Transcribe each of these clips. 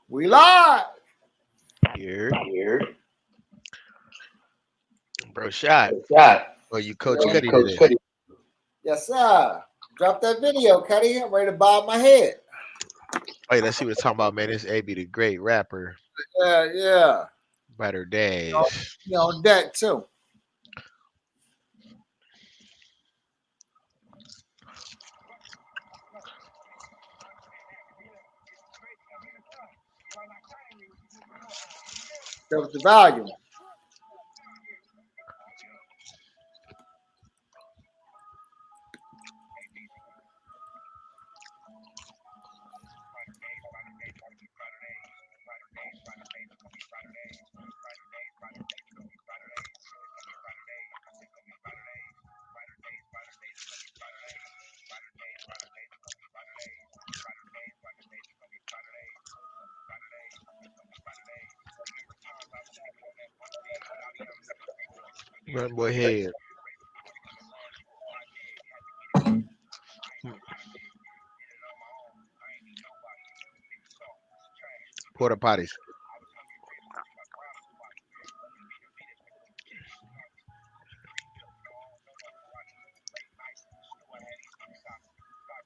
We live. Here, Here. bro, shot. Shot. Or you Coach Or you Cutty Coach today. Cutty. Yes, sir. Drop that video, Cutty. I'm ready to bob my head. Wait, let's see what it's talking about, man. This AB the great rapper, Yeah. Brighter Days. You on deck too. That was the volume. Run boy head. Porta potties.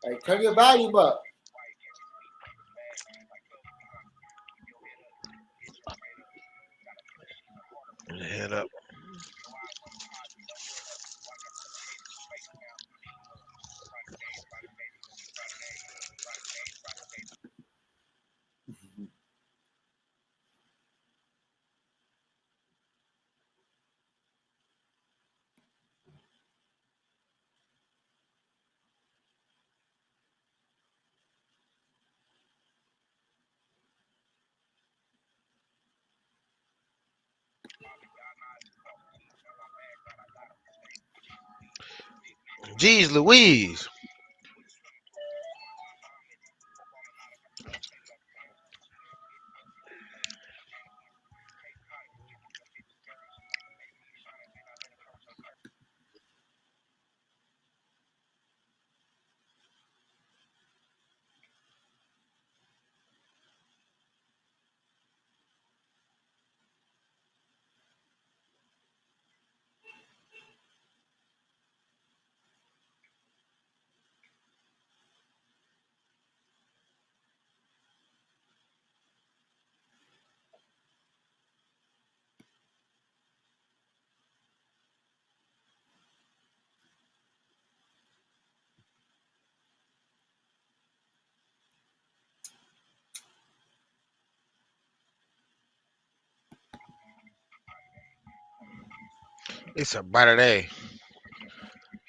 Hey, turn your volume up. Head up. Jeez Louise. It's a brighter day.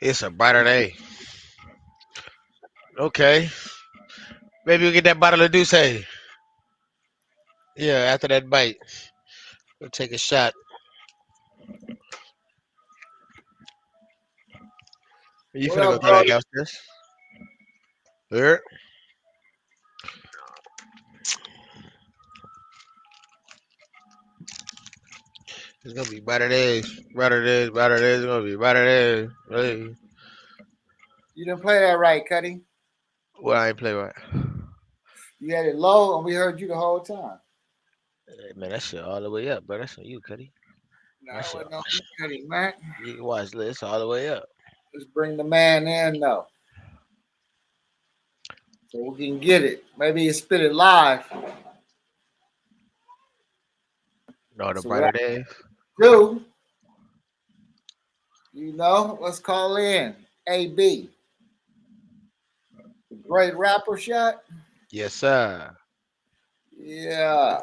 It's a brighter day. Okay. Maybe we'll get that bottle of Douce. Yeah, after that bite. We'll take a shot. You What finna go up, through that Brody? downstairs? Here. It's gonna be brighter days. Brighter days, brighter days. It's gonna be brighter days. Hey. You didn't play that right, Cutty. Well, I ain't play right. You had it low, and we heard you the whole time. Hey, man, that shit all the way up, bro. That's on you, Cuddy. No, That it shit. wasn't on you, Cutty, man. You can watch this all the way up. Let's bring the man in, though, so we can get it. Maybe you spit it live. No, the So what I brighter days. do, let's call in AB, the great rapper shot. Yes, sir. Yeah.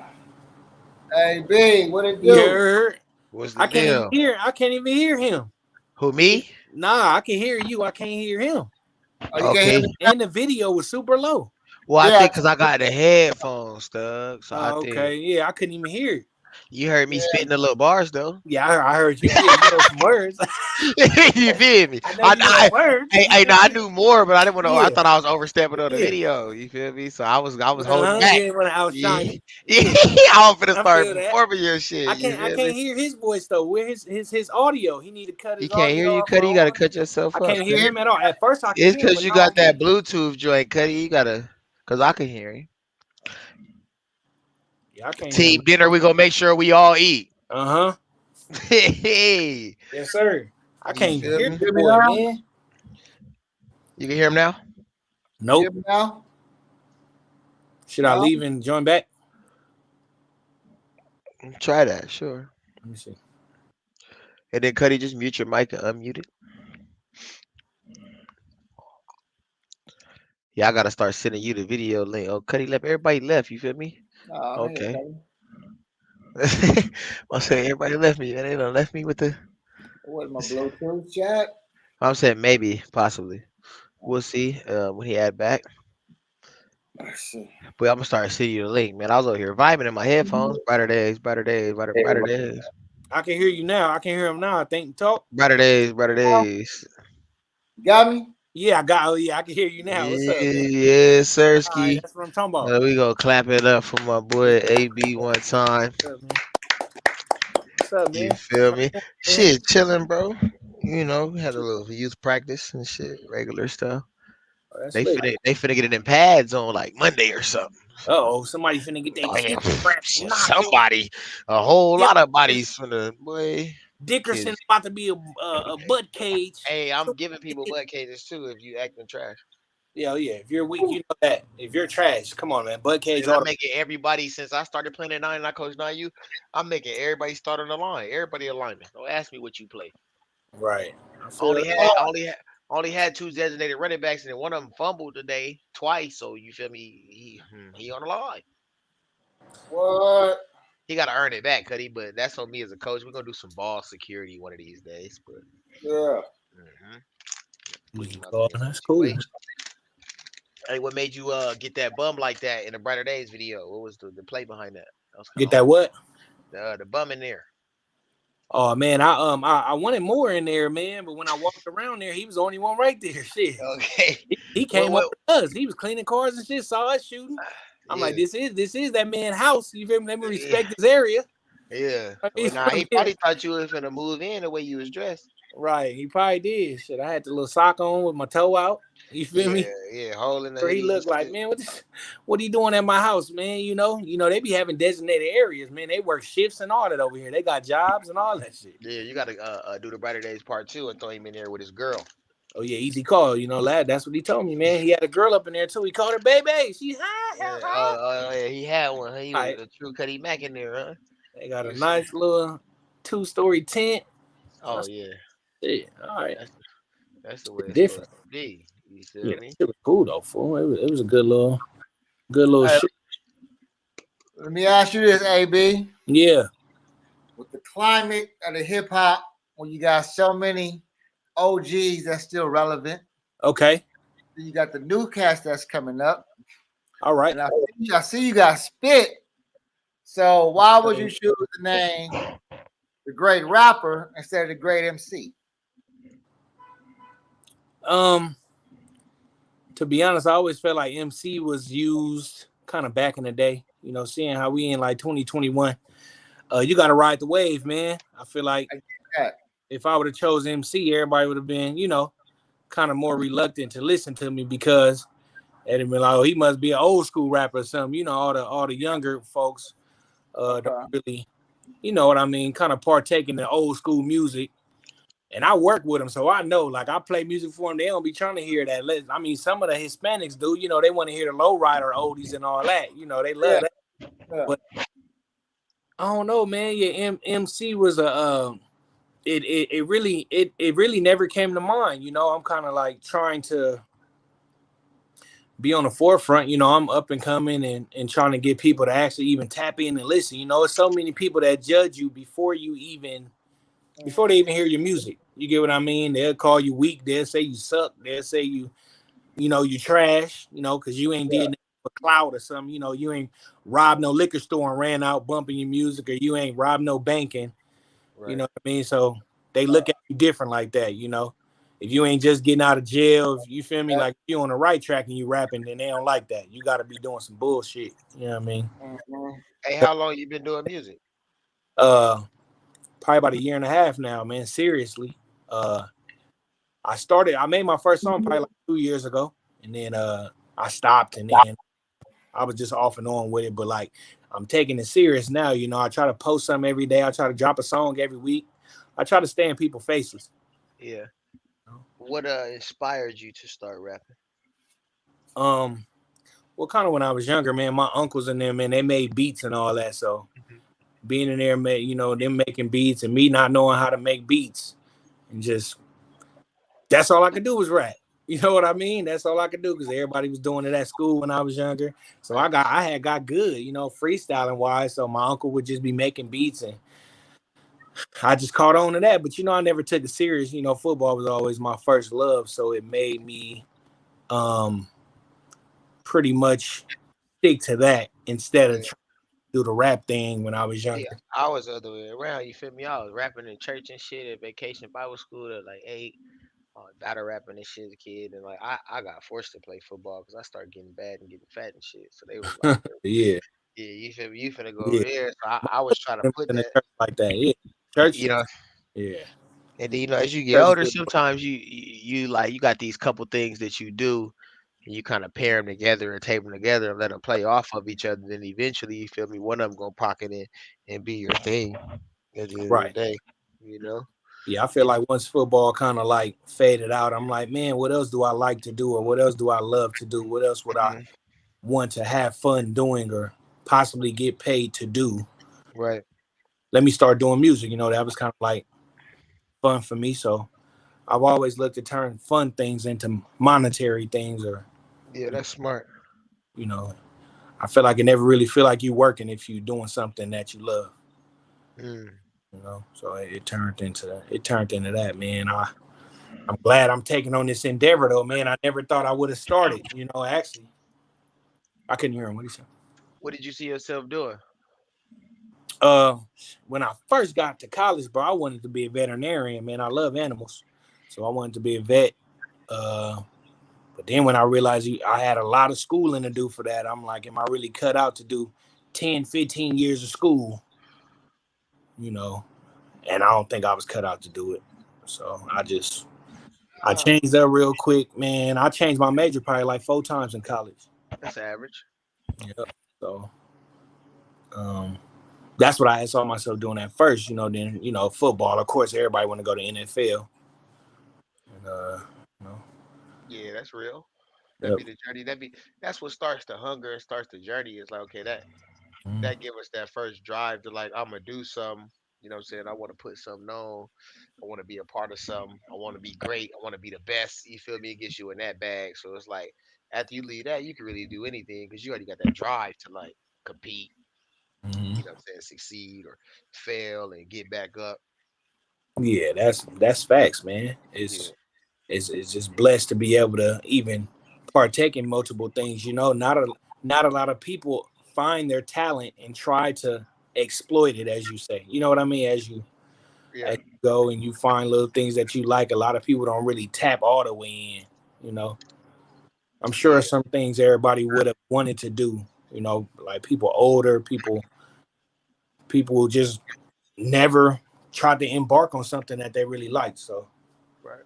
AB, what it do? Yeah. What's the I can't even deal? hear. I can't even hear him. Who, me? Nah, I can hear you. I can't hear him. Oh, you can't hear Okay. me? And the video was super low. Well, I Yeah, think because I got the headphones, Doug. So I Oh, think okay. Yeah, I couldn't even hear it. you heard me yeah. spitting the little bars, though. Yeah, I heard you. Yeah, you know some words. You feel me? I know you know words. No, I knew more, but I didn't want to. I Yeah, thought I was overstepping on the yeah. video. You feel me? So I was holding You back. didn't want to outshine Yeah, you. yeah. Yeah, I was finna I start feel that. performing your shit. You I feel me? can't hear his voice though. Where his audio? He need to cut You his can't hear audio you, off Cuddy. You gotta or on. cut yourself I up, can't hear Cuddy. him at all. At first I could It's hear him, because but you now I got that can't. Bluetooth joint, Cuddy. You gotta, cause I can hear you. Yeah, I can't hear Team him. dinner. We gonna make sure we all eat. Uh-huh. Hey, Yes, sir. I you can't even feel hear me? the Hear me boy, now? man. You can hear him now. Nope. Hear me now? Should I No? leave and join back? Try that, sure. Let me see. And then Cuddy, just mute your mic and unmute it. Yeah, I gotta start sending you the video link. Oh, Cuddy left. Everybody left. You feel me? No, I'm here, Okay. buddy. I'm saying everybody left me. They done left me with the. What, my Bluetooth chat? I'm saying maybe, possibly. We'll see when he add back. Let's see. But I'm gonna start sending you the link, man. I was over here vibing in my headphones. Brighter days, brighter days, brighter days, I can hear you now. I can hear him now. I think talk. brighter days, brighter days. Got me? Yeah, I got. Oh yeah, I can hear you now. What's up, man? Yeah, All right, Sirski. that's what I'm talking about. We gonna clap it up for my boy AB one time. What's up, man? What's up, You man? feel me? Man? Shit, chilling, bro. You know, we had a little youth practice and shit, regular stuff. Oh, that's They lit. finna get it in pads on like Monday or something. Oh, somebody finna get their Oh yeah, titty cracked, knocked off. somebody, a whole Yep. lot of bodies finna boy. Dickerson Kids. about to be a butt cage. Hey, I'm giving people butt cages too if you acting trash. Yeah, yeah. If you're weak, you know that. If you're trash, come on, man. Butt cage And I'm all making everybody since I started playing at 9 and I coach 9U, I'm making everybody start on the line. Everybody alignment. Don't ask me what you play. the right. I I feel only it. had only had two designated running backs and then one of them fumbled today twice. So you feel me? He on the line. What? He got to earn it back, Cuddy. But that's on me as a coach. We're gonna do some ball security one of these days. But Yeah. put him out Oh, there in that's cool. situation. Hey, what made you get that bum like that in the Brighter Days video? What was the play behind that? That was kind Get of that what? the bum in there. Oh man, I wanted more in there, man. But when I walked around there, he was the only one right there. Shit. Okay. He came up with us. He was cleaning cars and shit, saw us shooting. I'm Yeah. like, this is that man's house. You feel me? Let me Yeah. respect his area. Yeah. You Well, nah, feel he me? probably thought you was gonna move in the way you was dressed. Right. He probably did. Shit. I had the little sock on with my toe out. You feel me? Yeah, hole in the Where he hoodie. looked like, man, what are you doing at my house, man? You know, they be having designated areas, man. They work shifts and all that over here. They got jobs and all that shit. Yeah, you gotta do the Brighter Days part 2 and throw him in there with his girl. Oh yeah, easy call. You know, lad, that's what he told me, man. He had a girl up in there too. He called her baby. She Yeah, he had one. He was Right. a true Cuddy Mac in there, huh? They got a nice little 2-story tent. Oh yeah, Shit. All right. that's the way it's supposed Different. to be. You Yeah, feel me? it was cool though, fool. It was a good little Hey, shit. let me ask you this, AB. Yeah. With the climate of the hip hop, when you got so many OGs that's still relevant, Okay. you got the new cast that's coming up. All right. And I see you got Spit. So why would you choose the name the great rapper instead of the great MC? To be honest, I always felt like MC was used kind of back in the day. You know, seeing how we in like 2021. You got to ride the wave, man. I feel like if I would have chose MC, everybody would have been, you know, kind of more reluctant to listen to me because they'd have been like, oh, he must be an old school rapper or something. You know, all the younger folks don't really, you know what I mean, kind of partake in the old school music. And I work with them, so I know. Like, I play music for them. They don't be trying to hear that. I mean, some of the Hispanics do. You know, they want to hear the lowrider oldies and all that. You know, they love that. Yeah. But I don't know, man. Yeah, MC was it really never came to mind. You know, I'm kind of like trying to be on the forefront. You know, I'm up and coming and trying to get people to actually even tap in and listen. You know, it's so many people that judge you before they even hear your music. You get what I mean? They'll call you weak. They'll say you suck. They'll say you trash, you know, because you ain't did nothing for clout or something. You know, you ain't robbed no liquor store and ran out bumping your music, or you ain't robbed no banking. Right. You know what I mean? So they look at you different like that, you know. If you ain't just getting out of jail, if you feel me, like if you on the right track and you rapping, then they don't like that. You got to be doing some bullshit. You know what I mean? Hey, how long you been doing music? Probably about 1.5 years now, man. Seriously. I made my first song probably like 2 years ago, and then I stopped, and then I was just off and on with it, but like I'm taking it serious now. You know, I try to post something every day. I try to drop a song every week. I try to stay in people's faces. Yeah. You know? What inspired you to start rapping? Um, well, kind of when I was younger, man, my uncles and them, man, they made beats and all that. So Mhm. being in there, you know, them making beats and me not knowing how to make beats and just that's all I could do was rap. You know what I mean? That's all I could do because everybody was doing it at school when I was younger. So Right. I had got good, you know, freestyling wise. So my uncle would just be making beats and I just caught on to that. But you know, I never took it serious. You know, football was always my first love, so it made me um pretty much stick to that instead of Yeah. trying to do the rap thing when I was Yeah. younger. I was the other way around. You feel me? I was rapping in church and shit at vacation Bible school at like 8. Battle rapping and shit as a kid, and like I got forced to play football because I started getting bad and getting fat and shit. So they was like, Yeah, yeah, you feel me? You finna go over yeah. there. So I was trying to put In the that, church like that, yeah. Church, you know. yeah. And then as you get Church is older, good. sometimes you like you got these couple things that you do, and you kind of pair them together and tape them together and let them play off of each other. Then eventually, you feel me? One of them gonna pocket in and be your thing at the end of the Right. day, you know. Yeah, I feel And like once football kind of like faded out, I'm like, man, what else do I like to do, or what else do I love to do? What else would I mhm, want to have fun doing, or possibly get paid to do? right, Let me start doing music. You know, that was kind of like fun for me. So I've always looked to turn fun things into monetary things, or yeah, that's smart. you know, I feel like it never really feel like you working if you doing something that you love. Mm. You know, so it turned into that, man. I'm glad I'm taking on this endeavor though, man. I never thought I would have started. You know, actually, I couldn't hear him. What he said? What did you see yourself doing? Uh, when I first got to college, bro, I wanted to be a veterinarian. Man, I love animals, so I wanted to be a vet. Uh, but then when I realized I had a lot of schooling to do for that, I'm like, am I really cut out to do 10, 15 years of school? You know, and I don't think I was cut out to do it. So I Ah, changed up real quick, man. I changed my major probably like 4 times in college. that's average. Yep. So um, that's what I saw myself doing at first. You know, then football. Of course, everybody want to go to NFL. And you know, Yeah, that's real. That yep. be the journey. That's what starts the hunger and starts the journey. It's like okay, Mhm. that give us that first drive to like I'm gonna do something. You know what I'm saying? I want to put something on. I want to be a part of something. I want to be great. I want to be the best. You feel me? It gets you in that bag. So it's like after you leave that, you can really do anything because you already got that drive to like compete. Mhm. You know what I'm saying? Succeed or fail and get back up. Yeah, that's facts, man. Yeah, It's just blessed to be able to even partake in multiple things. You know, not a lot of people find their talent and try to exploit it, as you say. You know what I mean? yeah, As you go and you find little things that you like, a lot of people don't really tap all the way in. You know, I'm sure yeah, some things everybody would have wanted to do. You know, like people older, people will just never try to embark on something that they really like. So right.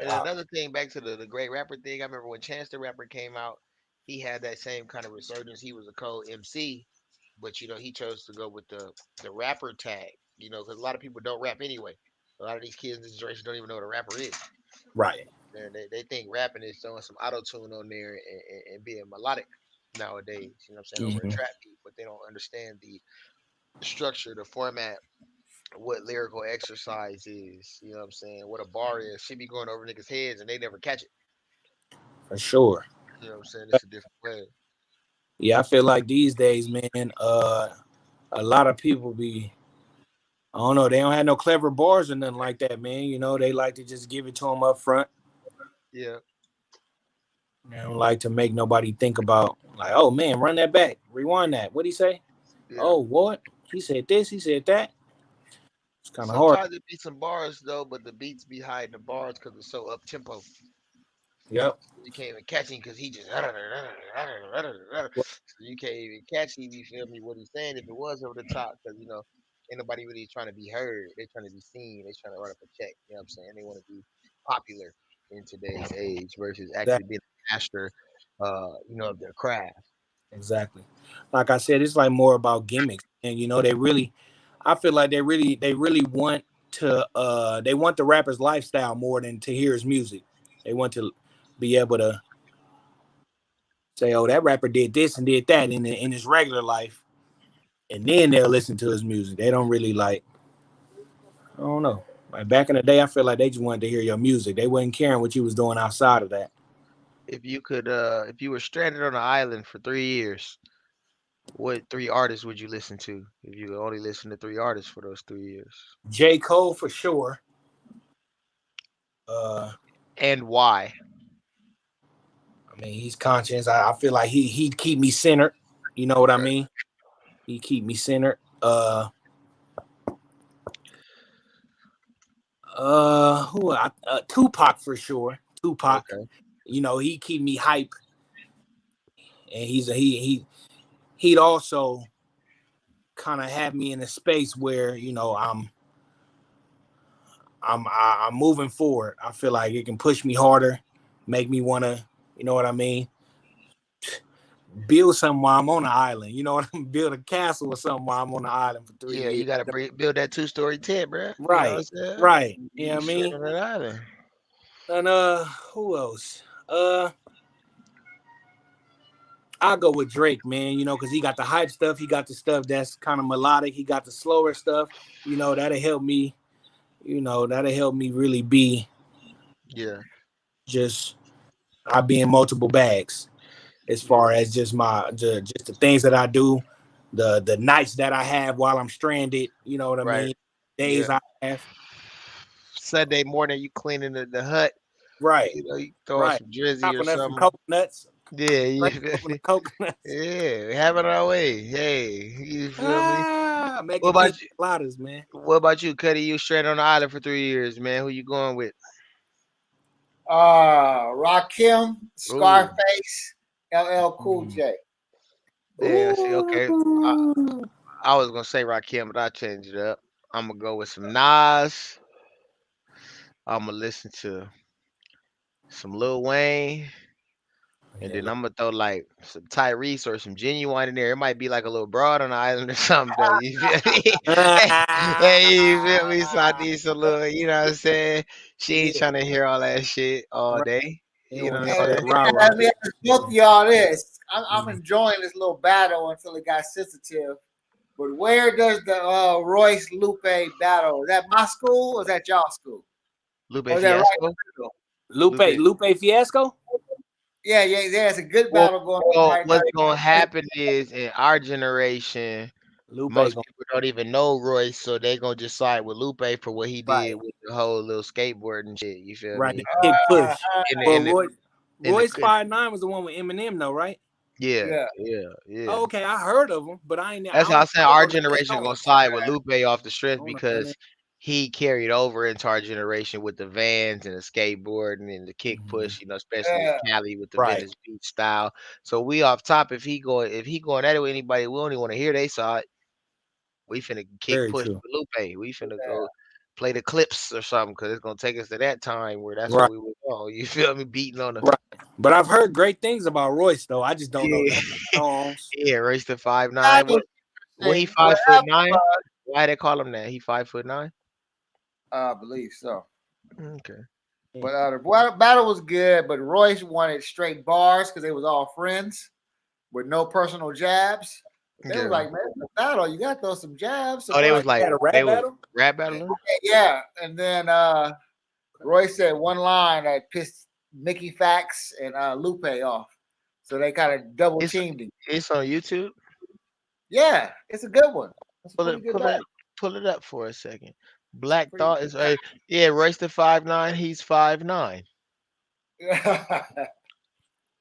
And yeah, another thing, back to the great rapper thing. I remember when Chance the Rapper came out, he had that same kind of resurgence. He was a co MC, but he chose to go with the rapper tag. Because a lot of people don't rap anyway. A lot of these kids in this generation don't even know what a rapper is. right. And they think rapping is throwing some auto tune on there and being melodic nowadays. You know what I'm saying, over a Mhm. trap beat, but they don't understand the structure, the format, what lyrical exercise is. You know what I'm saying? What a bar is. Should be going over niggas' heads and they never catch it. For sure. You know what I'm saying? It's a different way. Yeah, I feel like these days, man, a lot of people be, I don't know, they don't have no clever bars or nothing like that, man. You know, they like to just give it to them up front. Yeah, They don't like to make nobody think about, like, oh man, run that back, rewind that. What'd he say? yeah. Oh, what? He said this, he said that. It's kind of hard. Sometimes it be some bars though, but the beats be hiding the bars because it's so up tempo. Yep. You can't even catch him because he just so Well, you can't even catch him. You feel me? What he's saying if it was over the top because ain't nobody really trying to be heard. They're trying to be seen. They're trying to run up a check. You know what I'm saying? They want to be popular in today's age versus that actually being a master, of their craft. Exactly. Like I said, it's like more about gimmicks, and you know, I feel like they really want to, they want the rapper's lifestyle more than to hear his music. They want to be able to say, "Oh, that rapper did this and did that in his regular life," and then they'll listen to his music. They don't really like, I don't know. Like back in the day, I feel like they just wanted to hear your music. They wasn't caring what you was doing outside of that. If you were stranded on an island for 3 years, what three artists would you listen to if you could only listen to three artists for those 3 years? J. Cole for sure. Uh, And why? I mean, he's conscious. I feel like he'd keep me centered. You know what I Okay. mean? He keep me centered. Tupac for sure. Tupac. Okay. You know, he keep me hype, and he'd also kind of have me in a space where you know I'm moving forward. I feel like it can push me harder, make me want to, you know what I mean, build something while I'm on the island. You know what I'm build a castle or something while I'm on the island for three Yeah, years. you gotta build that two-story tent, bruh. You know what I'm Right, saying? right. You know You what I straight mean? on that island. And who else? I'll go with Drake, man. You know, because he got the hype stuff. He got the stuff that's kind of melodic. He got the slower stuff. You know, that'll help me. You know, that'll help me really be Yeah, just. I be in multiple bags as yeah, far as just the things that I do, the nights that I have while I'm stranded. You know what I right. mean? Days Yeah. I have. Sunday morning, you cleaning the hut. Right, You know, you throw on right. some drizzy or Chopping up some something. coconuts. Yeah, Right, you feel open the me? coconuts. Yeah, having our way. Hey, you feel me? What Making pina about you? coladas, man. What about you, Cuddy? You straight on the island for 3 years, man. Who you going with? Rakim, Ooh, Scarface, LL Cool Mm. J. damn. See, okay. I, Ooh. I was gonna say Rakim, but I changed it up. I'm gonna go with some Nas. I'm gonna listen to some Lil Wayne. And Yeah, then look. I'm gonna throw like some Tyrese or some Genuine in there. It might be like a little broad on the island or something though. You feel me? Hey, you feel me? So I need some little, you know what I'm saying? She ain't Yeah, trying to hear all that shit all right. day. They You don't know want what to I'm hear all And that saying? rah rah. let me ask both of y'all this. I'm Mm. enjoying this little battle until it got sensitive. But where does the Royce Lupe battle? Is that my school or is that y'all school? Lupe Or is that right in Fiasco. the middle? Lupe. Lupe Fiasco. Yeah, yeah, yeah. It's a good Well, battle going on right now. what's gonna happen is in our generation, Lupe most gonna people don't even know Royce, so they gonna just side with Lupe for what he did right, with the whole little skateboarding shit. You feel right. me? The kick Uh, push. In the But in the in the Royce 5'9" was the one with Eminem, though, right? yeah, yeah. yeah, yeah. Oh, okay, I heard of him, but I That's how don't I said never our know none of their generation gonna songs. side with Lupe off the strength I don't know none of because he carried over into our generation with the vans and the skateboarding and the kick Mhm. push, you know, especially in Yeah. Cali with the Right, Venice Beach style. So we off top if he going at it with anybody, we only want to hear they side. We finna kick very push true. with Lupe. We finna go play the clips or something because it's gonna take us to that time where that's what Right, we would go. You feel me? Beating on the right. But I've heard great things about Royce, though. I just don't know yeah, none of the songs. yeah, race to That 5'9". is What he interesting. 5'9"? Why they call him that? He 5'9"? I believe so. Okay. Yeah. But the battle was good, but Royce wanted straight bars because they was all friends with no personal jabs. But they was Yeah. like, man, it's a battle. You got to throw some jabs. So Oh, they was what? like Had a they rap was battle. rap battling? Yeah. And then Royce said one line that pissed Mickey Fax and Lupe off. So they kind of double It's teamed him. it's on YouTube. Yeah, it's a good one. It's a Pull pretty it good pull it battle. pull it up for a second. Black Pretty Thought is yeah, race to 5'9", he's 5'9". good.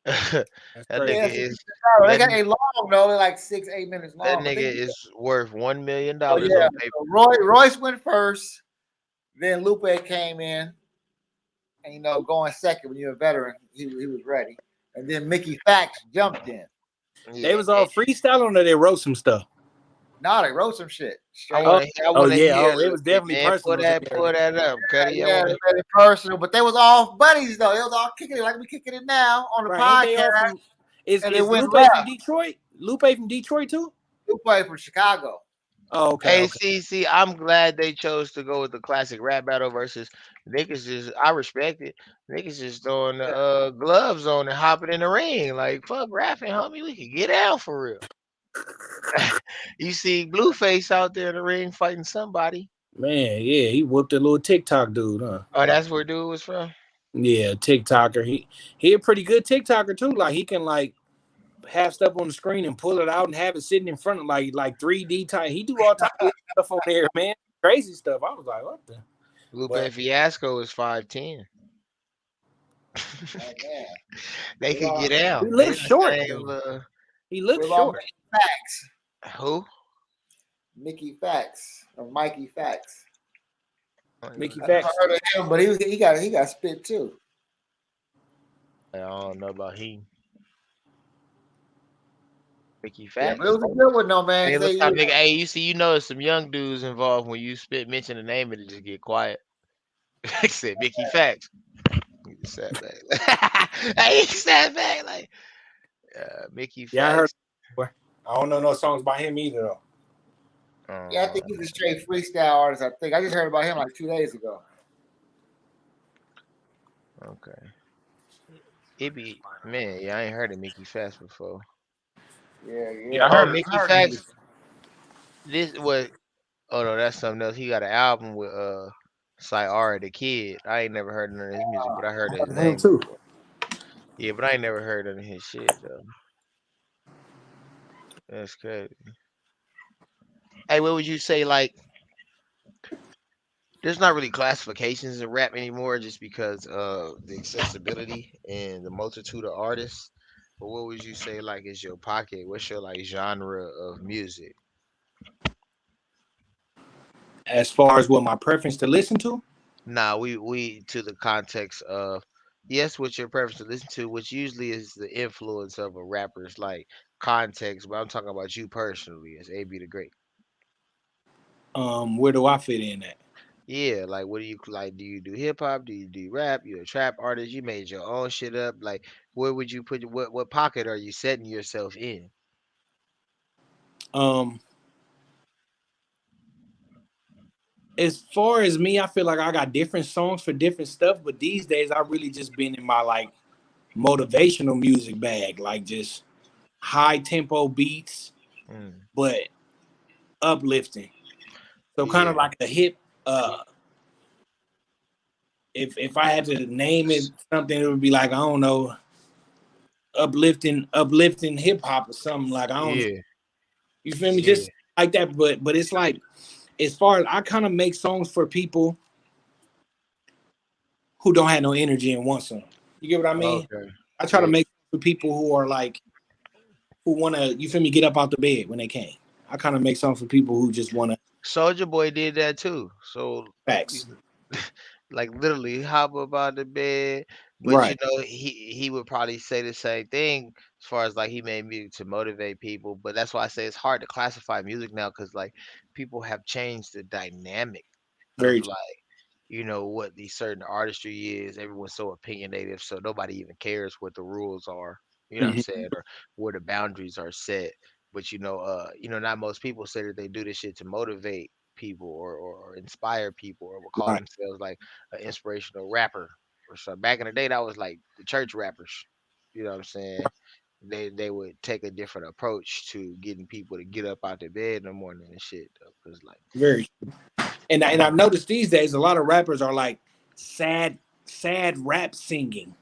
That That's nigga crazy. Yeah, it's a is good battle. They that got a long though. They're like 6, 8 minutes that long, but nigga they. is worth $1 million So yeah, on paper. so Royce went first. Then Lupe came in, and going second when you're a veteran, he was ready. And then Mickey Fax jumped in. They Yeah. was all freestyling or they wrote some stuff. Now they wrote some shit I straight. Oh, I oh wanna yeah. hear a Oh, it little was bit, definitely man. personal to Pull everything. that up, Cuddy. I Yeah, wanna they made it personal, but they was all buddies though. They was all kicking it like we kicking it now on the Right? Ain't they podcast. all from? and it is went Lupe from left. Detroit? Lupe from Detroit too? Who played for Chicago? Oh, okay, Hey, okay. see, I'm glad they chose to go with the classic rap battle versus niggas. Just I respect it. Niggas just throwing the Yeah. gloves on and hopping in the ring. Like fuck rapping, homie. We can get out for real. You see Blueface out there in the ring fighting somebody. Man, yeah, he whooped a little TikTok dude, huh? Oh, that's where dude was from. Yeah, TikToker. He a pretty good TikToker too. Like he can like have stuff on the screen and pull it out and have it sitting in front of like 3D type. He do all type of stuff on there, man. Crazy stuff. I was like, what the? Lupe But Fiasco is 5'10". Oh man. They What could about get he out. They looks in the short same. though. He looks what about short. Mickey Facts? Who? Mickey Facts or Mikey Facts? Mickey I never Facts. heard of him, but he got spit too. I don't know about he. Mickey Yeah, but it Facts. was a good one though, man. Hey, 'Cause look they, how nigga. Hey, you see, you know, there's some young dudes involved when you spit mention the name and it just get quiet. He said Mickey Facts. He just sat back. He sat back like Mickey Yeah, I heard. Facts. I don't know no songs by him either though. yeah, I Uh, think he's a straight freestyle artist. I think I just heard about him like 2 days ago. okay. It be man, yeah, I ain't heard of Mickey Facts before. Yeah, Yeah, yeah. I Oh, heard. Mickey I heard him. Facts. This was. Oh no, that's something else. He got an album with Cyara the Kid. I ain't never heard none of his music, but I heard I his heard him name too. before. Yeah, but I ain't never heard none of his shit though. That's crazy. Hey, what would you say? Like, there's not really classifications in rap anymore, just because of the accessibility and the multitude of artists. But what would you say like is your pocket? What's your like genre of music? As far as what my preference to listen to, Nah, we to the context of yes, what's your preference to listen to, which usually is the influence of a rapper's like context, but I'm talking about you personally as AB the Great. where do I fit in at? Yeah, like what do you like? Do you do hip hop? Do you do rap? You a trap artist? You made your own shit up. Like where would you put what pocket are you setting yourself in? Um, as far as me, I feel like I got different songs for different stuff, but these days I really just been in my like motivational music bag, like just high tempo beats, Mm, but uplifting. So kind of yeah. like a hip. If I had to name it something, it would be like I don't know, uplifting hip hop or something like I don't. Yeah. You feel me? Yeah. Just like that, but it's like as far as I kind of make songs for people who don't have no energy and want some. You get what I mean? Okay. I try to Yeah. make for people who are like who want to. You feel me? Get up out the bed when they can. I kind of make songs for people who just want to Soldier Boy did that too. So facts. like literally hop up out the bed. But you Right. know, he would probably say the same thing as far as like he made music to motivate people. But that's why I say it's hard to classify music now because like people have changed the dynamic of Very. like what the certain artistry is. Everyone's so opinionated, so nobody even cares what the rules are. You know what I'm Mhm. saying, or where the boundaries are set. But not most people say that they do this shit to motivate people or inspire people or will call Right. themselves like an inspirational rapper or so. Back in the day, that was like the church rappers. You know what I'm saying? They would take a different approach to getting people to get up out their bed in the morning and shit though, because like Very. And I've noticed these days a lot of rappers are like sad rap singing.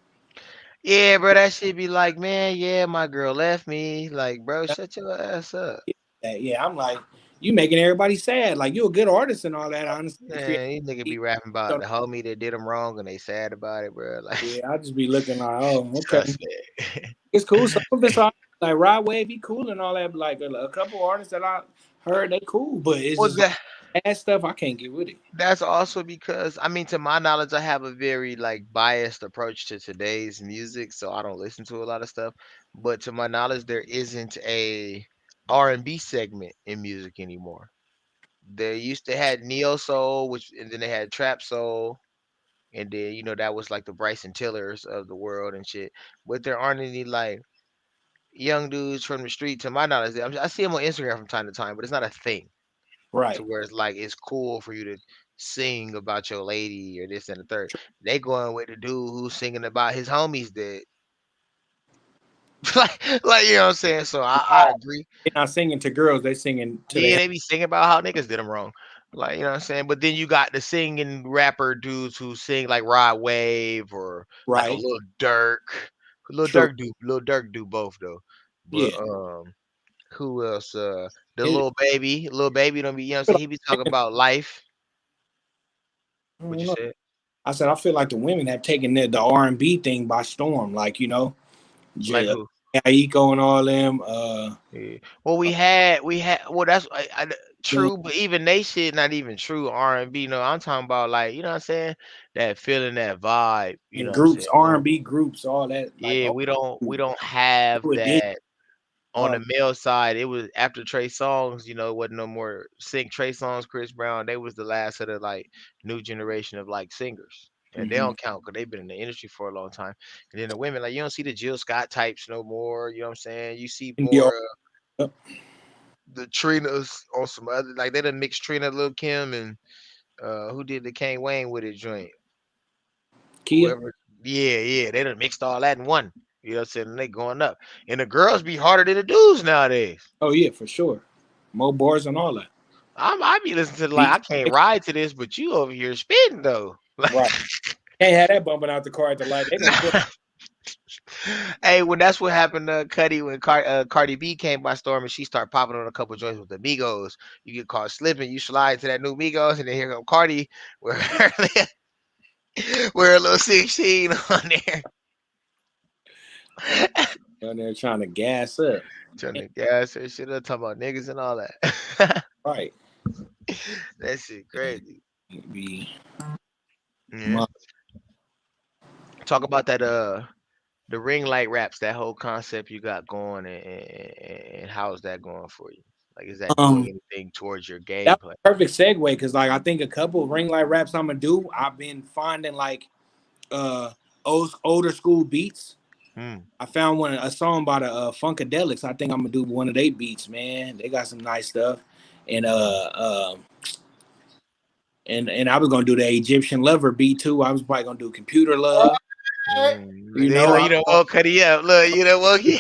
yeah, bro, that shit be like, man, yeah, my girl left me. Like, bro, shut your ass up. Yeah, I'm like, you making everybody sad. Like you a good artist and all that. I understand the Man, these niggas be creativity. rapping about So, the homie that did them wrong and they sad about it, bro. Like, yeah, I just be looking like, oh, okay, suspect. it's cool. Some of it's all like Rod Wave, he cool and all that. But like a couple artists that I heard, they cool, but it's Well, just like bad stuff. I can't get with it. that's also because I mean, to my knowledge, I have a very like biased approach to today's music, so I don't listen to a lot of stuff. But to my knowledge, there isn't a R&B segment in music anymore. They used to had neo soul, which and then they had trap soul, and then that was like the Bryson Tillers of the world and shit. But there aren't any like young dudes from the street, to my knowledge, I see them on Instagram from time to time, but it's not a thing to Right. where it's like it's cool for you to sing about your lady or this and the third. They going with the dude who's singing about his homies dead. like you know what I'm saying. So I agree. They're not singing to girls; they singing to Yeah, their they be singing about how niggas did them wrong. Like, you know what I'm saying? But then you got the singing rapper dudes who sing like Rod Wave or like a right. little Dirk. True. Little Dirk do both though. But Yeah. who else? The It, little baby don't be, you know what I'm I feel saying? He be talking like, about life. I What don't you know. said? I said I feel like the women have taken the R&B thing by storm. Like Like who? Aiko and all them. Yeah. Well, we had. Well, that's Doing true, but even they shit not even true R&B. No, I'm talking about like you know what I'm saying. That feeling, that vibe. You in know what I'm saying. groups, R&B groups, all that. Like Yeah, all we don't have new edition. that on the male side. It was after Trey Songz. You know, it wasn't no more sing Trey Songz, Chris Brown. They was the last of the like new generation of like singers. And they Mm-hmm. don't count because they've been in the industry for a long time. And then the women, like you don't see the Jill Scott types no more. You know what I'm saying? You see And the more the Trinas on some other, like they done mixed Trina, Lil Kim, and who did the Kane Wayne with it joint? Kia. Whoever, yeah, they done mixed all that in one. You know what I'm saying? And they going up. And the girls be harder than the dudes nowadays. Oh yeah, for sure. Mo bars and all that. I be listening to like I Beats. can't ride to this, but you over here spitting though. Right. Can't have that bumping out the car at the light. They gonna pull. Hey, when that's what happened to Cuddy when Cardi B came by storm and she started popping on a couple joints with the Migos. You get caught slipping, you slide to that new Migos, and then here come Cardi with her, with her little 16 on there. Down there trying to gas up. Turn the gas and shit up, talking about niggas and all that. Right. That shit crazy. Be Yeah. my, Talk about that the ring light raps, that whole concept you got going, and how's that going for you? Like, is that doing um anything towards your that gameplay? was a perfect segue because like I think a couple of ring light raps I'm gonna do. I've been finding like older school beats. Hmm. I found a song by the Funkadelics. I think I'm gonna do one of their beats, man. They got some nice stuff. And and I was gonna do the Egyptian Lover beat too. I was probably gonna do Computer Love. You They know, look, you know, woke Cuddy up. Look, you know, woke he.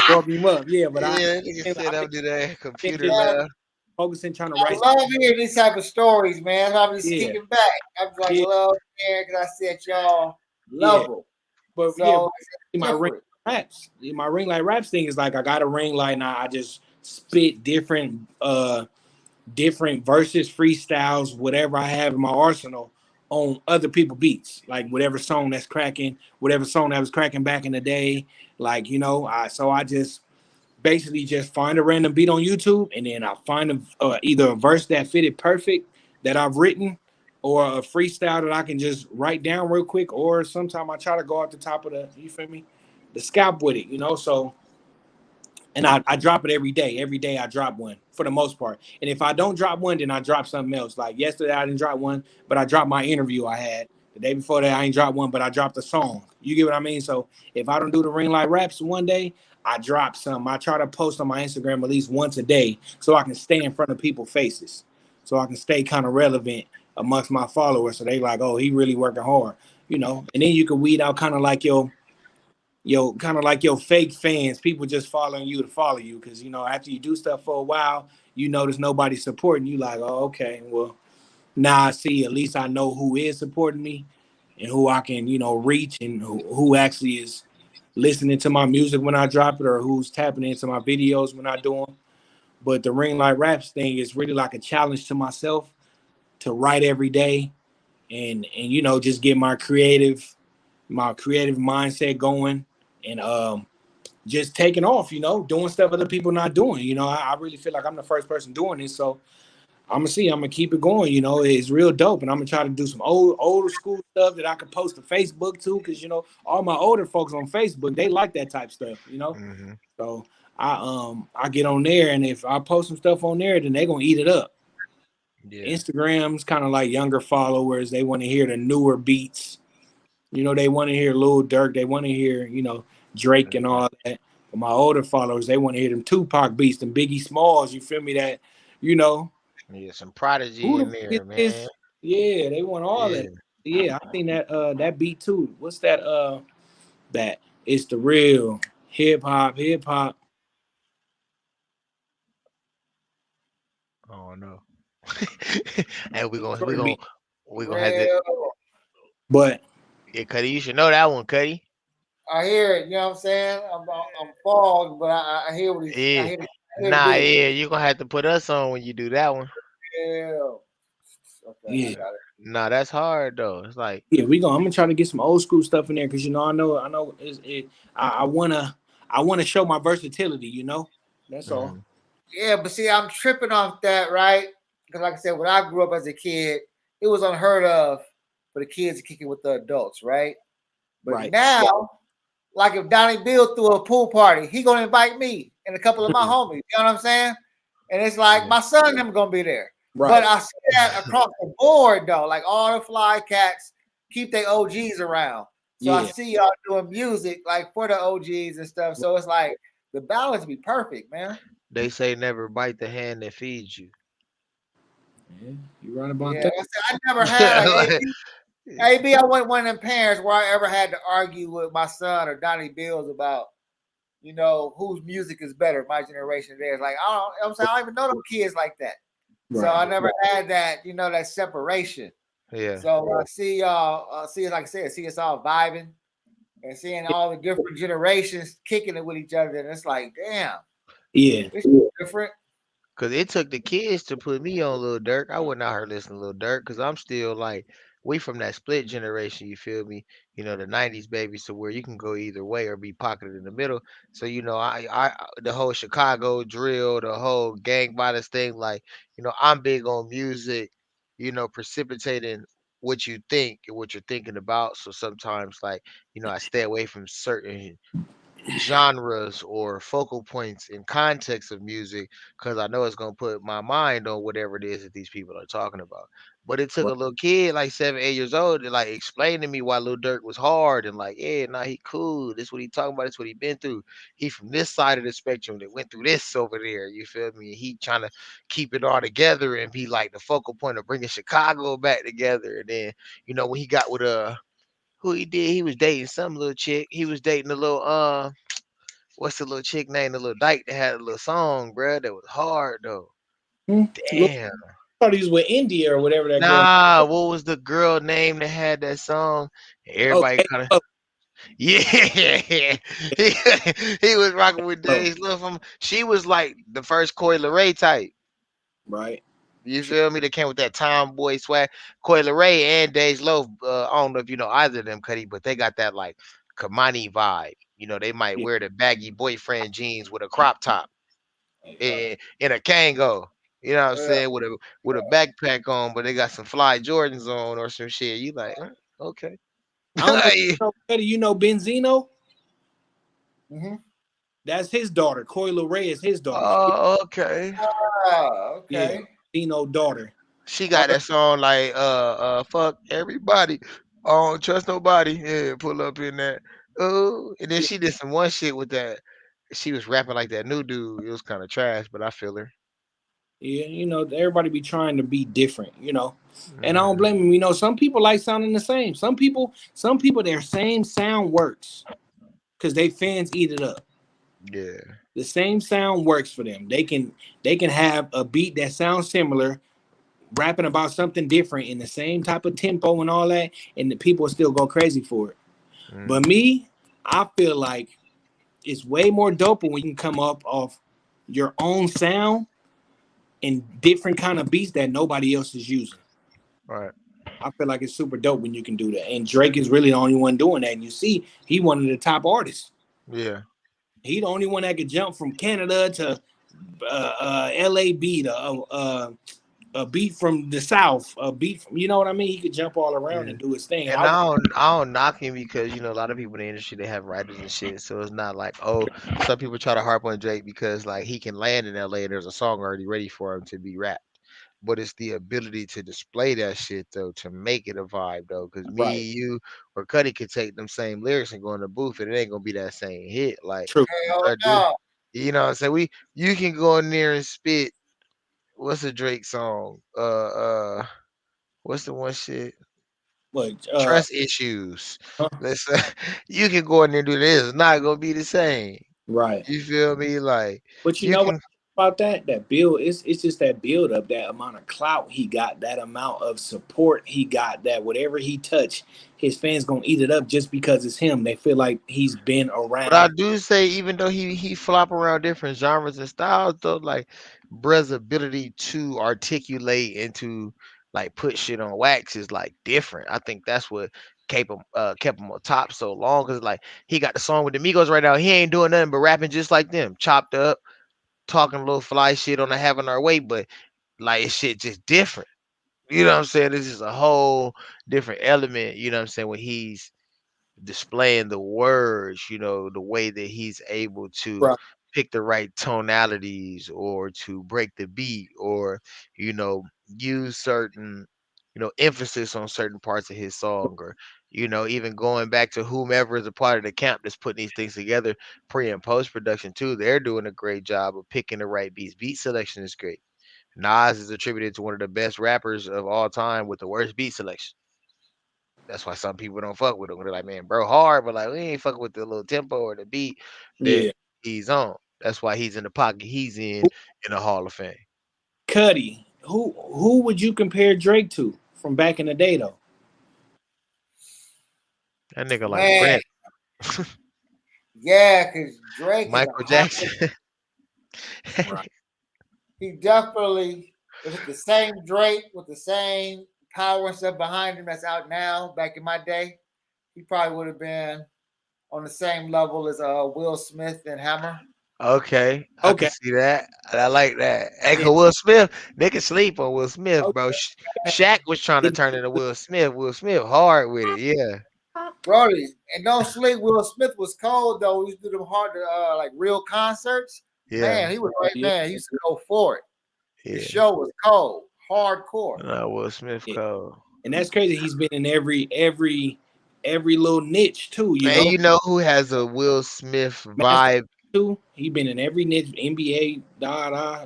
woke him up. Yeah, but Yeah, nigga said I've I'm do that been computer just love. focusing trying to I write. love hearing these type of stories, man. So I'm just Yeah, kicking back. I'm like, yeah, love hearing because I said y'all yeah. love them. But yeah, So it's my ring different. raps. My ring light raps thing is like I got a ring light and I just spit different verses, freestyles, whatever I have in my arsenal on other people beats. Like whatever song that's cracking, whatever song that was cracking back in the day. Like, I just basically just find a random beat on YouTube and then I find either a verse that fitted perfect that I've written or a freestyle that I can just write down real quick, or sometimes I try to go off the top of you feel me, the scalp with it. So and I drop it every day. Every day I drop one for the most part. And if I don't drop one, then I drop something else. Like yesterday I didn't drop one, but I dropped my interview I had. The day before that I ain't dropped one, but I dropped a song. You get what I mean? So if I don't do the ring light raps one day, I drop some. I try to post on my Instagram at least once a day so I can stay in front of people's faces. So I can stay kind of relevant amongst my followers. So they like, oh, he really working hard. And then you can weed out kind of like your fake fans, people just following you to follow you. Cause after you do stuff for a while, you notice nobody supporting you. Like, oh, okay, well, now I see, at least I know who is supporting me and who I can, reach, and who actually is listening to my music when I drop it, or who's tapping into my videos when I do them. But the ring light raps thing is really like a challenge to myself to write every day and just get my creative mindset going, and just taking off, doing stuff other people not doing. I really feel like I'm the first person doing this. So I'm gonna keep it going. It's real dope. And I'm gonna try to do some older school stuff that I can post to Facebook too. Cause all my older folks on Facebook, they like that type stuff. Hmm. So I get on there, and if I post some stuff on there, then they're gonna eat it up. Yeah. Instagram's kind of like younger followers. They want to hear the newer beats. They want to hear Lil Durk. They want to hear, Drake and Mhm. all that. But my older followers, they want to hear them Tupac beats, them Biggie Smalls. You feel me? That, you know, Yeah, some prodigy who the in fuck is there, man. this? Yeah, they want all Yeah. that. Yeah, I seen that beat too. What's that? That it's the real hip hop, hip hop. Oh no. And we're gonna we're Short gonna beat. we're gonna have to. Real. But Yeah, Cuddy, you should know that one, Cuddy. I hear it. You know what I'm saying? I'm fogged, but I hear what he's. Yeah. I hear the Nah, beat. yeah, you're gonna have to put us on when you do that one. Yeah. Okay, I yeah, got it. Nah, that's hard though. It's like, yeah, I'm gonna try to get some old school stuff in there because I know I wanna show my versatility. That's all. mm, Yeah, but see, I'm tripping off that, right? Because, like I said, when I grew up as a kid, it was unheard of for the kids to kick it with the adults, right? But Right. now, like if Donnie Bill threw a pool party, he gonna invite me and a couple of my homies. You know what I'm saying? And it's like yeah, my son and them gonna be there. But Right. I see that across the board though, like all the fly cats keep their OGs around. So I Yeah. see y'all doing music like for the OGs and stuff. So it's like the balance be perfect, man. they say never bite the hand that feeds you. Yeah, you right about Yeah, that. I never had like Like, AB. I wasn't one of them parents where I ever had to argue with my son or Donnie Bills about whose music is better, my generation theirs. Like I'm saying I don't even know them kids like that. So Right. I never had that, that separation. yeah. So I see y'all, see like I said, see us all vibing and seeing all the different generations kicking it with each other. And it's like, damn, Yeah. this is different. Cause it took the kids to put me on Lil Durk. I would not heard listen to Lil Durk because I'm still like we from that split generation. You feel me? The '90s babies, to where you can go either way or be pocketed in the middle. So the whole Chicago drill, the whole gang violence thing. Like I'm big on music. Precipitating what you think and what you're thinking about. So sometimes like I stay away from certain genres or focal points in context of music because I know it's gonna put my mind on whatever it is that these people are talking about. But it took a Right. little kid like 7, 8 years old to like explain to me why Lil Durk was hard and like, yeah, nah, he cool. This what he talking about. This what he been through. He from this side of the spectrum that went through this over there. You feel me? He trying to keep it all together and be like the focal point of bringing Chicago back together. And then when he got with who he did, he was dating some little chick. He was dating a little what's the little chick name? The little dyke that had a little song, bruh, that was hard though. Look, Damn. I thought he was with India or whatever that girl. Nah, what was the girl name that had that song? Everybody Okay. kind of Oh, yeah. he, he was rocking with oh, Days Love. She was like the first Coi Leray type. right. You True. feel me? They came with that tomboy swag. Coi Leray and Days Love. I don't know if you know either of them, Cuddy, but they got that like Kamani vibe. They might Yeah. wear the baggy boyfriend jeans with a crop top Yeah. in a Kango. You know what I'm Yeah. saying? With a backpack on, but they got some fly Jordans on or some shit. You like, okay. I don't know. You know Benzino? Mm-hmm. That's his daughter. Coyle Ray is his daughter. Oh, okay. Yeah. Okay. Benzino daughter. She All got her, that song like fuck everybody. I don't trust nobody. Yeah, pull up in that. Oh, and then yeah, she did some one shit with that. She was rapping like that new dude. It was kind of trash, but I feel her. yeah, everybody be trying to be different. And I don't Hmm. blame them. Some people like sounding the same. Some people, their same sound works because they fans eat it up. Yeah, The same sound works for them. They can have a beat that sounds similar, rapping about something different in the same type of tempo and all that, and the people still go crazy for it. mm, But me, I feel like it's way more dope when you can come up off your own sound and different kind of beats that nobody else is using. right. I feel like it's super dope when you can do that. And Drake is really the only one doing that. And you see, he one of the top artists. Yeah, He the only one that could jump from Canada to LA beat, a beat from the South, a beat from, you know what I mean? He could jump all around yeah. and do his thing. And And I don't knock him because a lot of people in the industry they have writers and shit. So it's not like, oh, some people try to harp on Drake because like he can land in LA and there's a song already ready for him to be rapped. but it's the ability to display that shit though, to make it a vibe though. Cause Right. me, you, or Cuddy could take them same lyrics and go in the booth, and it ain't gonna be that same hit. Like, True. Hell I do, no. you know what I'm saying? You can go in there and spit. What's the Drake song? What's the one shit? But Trust issues. Let's you can go in there and do this. It's not gonna be the same. right. You feel me? Like But you you know what can. about that? That build, it's just that build up, that amount of clout he got, that amount of support he got, that whatever he touch, his fans gonna eat it up just because it's him. They feel like he's been But I around. do say, even though he flop around different genres and styles, though, like Bruh's ability to articulate and to like put shit on wax is like different. I think that's what kept him on top so long. Cause like he got the song with the Migos right now. He ain't doing nothing but rapping just like them, chopped up, talking a little fly shit on the having our way, but like it's shit just different. You know what I'm saying? This is a whole different element. You know what I'm saying? When he's displaying the words, the way that he's able to Right. pick the right tonalities or to break the beat or, you know, use certain, emphasis on certain parts of his song or, even going back to whomever is a part of the camp that's putting these things together pre and post production too. They're doing a great job of picking the right beats. Beat selection is great. Nas is attributed to one of the best rappers of all time with the worst beat selection. That's why some people don't fuck with him. They're like, man, bro, hard, but like we ain't fucking with the little tempo or the beat that Yeah. he's on. That's why he's in the pocket he's in the Hall of Fame. Cuddy, who would you compare Drake to from back in the day though? That nigga like Man, Prince, yeah, because Drake is a Michael hard. Jackson. Right. He definitely, if it's the same Drake with the same power and stuff behind him that's out now, back in my day, he probably would have been on the same level as Will Smith and Hammer. Okay, I can Okay. see that. I like that. Hey, Yeah. 'cause Will Smith, nigga sleep on Will Smith, bro. Okay. Shaq was trying to turn into Will Smith. Will Smith hard with it, yeah, Brody, and don't sleep. Will Smith was cold though. He used to do them hard, like real concerts. yeah, Man, he was Oh, right. yeah. Man, he used to go for it. The yeah. show was cold, hardcore. Will Smith Yeah. cold. And that's crazy. He's been in every little niche too, you And know. you know who has a Will Smith Master vibe? too. He been in every niche, NBA,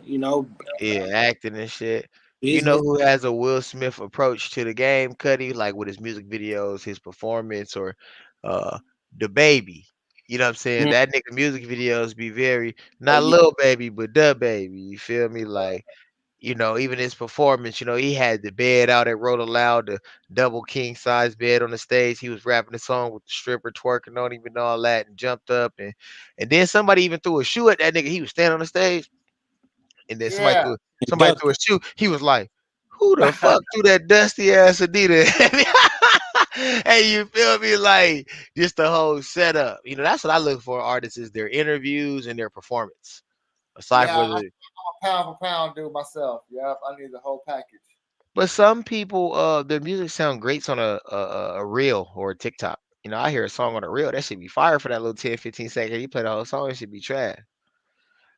you know, Yeah, acting and shit. You know business. who has a Will Smith approach to the game, Cuddy, like with his music videos, his performance, or uh the baby. You know what I'm saying? Mm. That nigga music videos be very Oh not yeah. little baby, but the baby. You feel me? Like, even his performance, he had the bed out at Roll Aloud, the double king size bed on the stage. He was rapping the song with the stripper twerking on him and all that and jumped up and then somebody even threw a shoe at that nigga. He was standing on the stage and then somebody Yeah, threw somebody Duck. threw a shoe. He was like, "Who the fuck threw that dusty ass Adidas?" Hey, you feel me? Like just the whole setup. That's what I look for in artists is their interviews and their performance. Aside from yeah. I'm whether, a pound for pound dude myself. Yep, I need the whole package. but some people, their music sound great on a reel or a TikTok. I hear a song on a reel that should be fire for that little 10, 15 seconds. You play the whole song, it should be trash.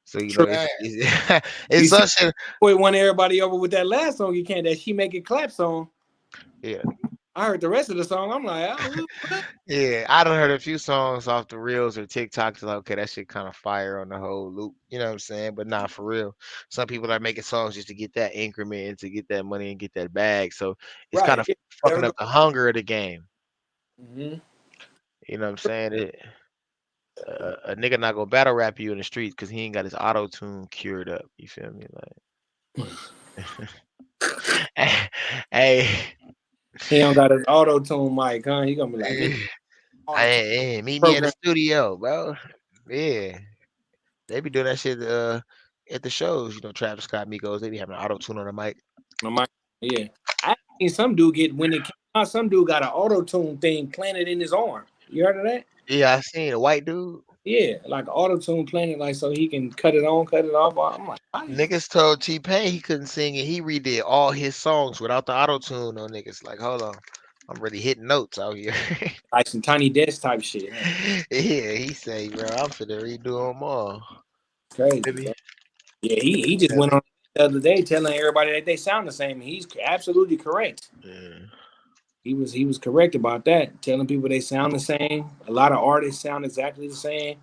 So True. Man, it's You see, such a boy won everybody over with that last song you can't that she make it clap song. yeah. I heard the rest of the song. I'm like, oh, what? Yeah, I done heard a few songs off the reels or TikToks. Like, okay, that shit kind of fire on the whole loop. You know what I'm saying? But not for real. Some people are making songs just to get that increment and to get that money and get that bag. So it's kind Right. of Yeah. fucking up the hunger of the game. Mm-hmm. You know what I'm saying? A nigga not gonna battle rap you in the streets because he ain't got his auto tune cured up. You feel me? Like, hey, He don't got his auto tune mic, huh? He gonna be like me. Auto tune hey, meet me at the program. studio, bro. Yeah. They be doing that shit at the shows, Travis Scott, Migos, they be having an auto tune on the mic. My mic. Yeah. I seen some dude get when it came out. Some dude got an auto tune thing planted in his arm. You heard of that? Yeah, I seen a white dude. Yeah, like auto tune planted, like so he can cut it on, cut it off. I'm like, how you Niggas told T-Pain he couldn't sing and he redid all his songs without the auto tune on niggas. Like, hold on. I'm really hitting notes out here. like some tiny desk type shit? Huh? Yeah, he say, bro, I'm finna redo them all. Crazy, Maybe, bro. Yeah, he maybe just went on. the other day telling everybody that they sound the same. He's absolutely correct. Yeah. He was correct about that. Telling people they sound the same. A lot of artists sound exactly the same.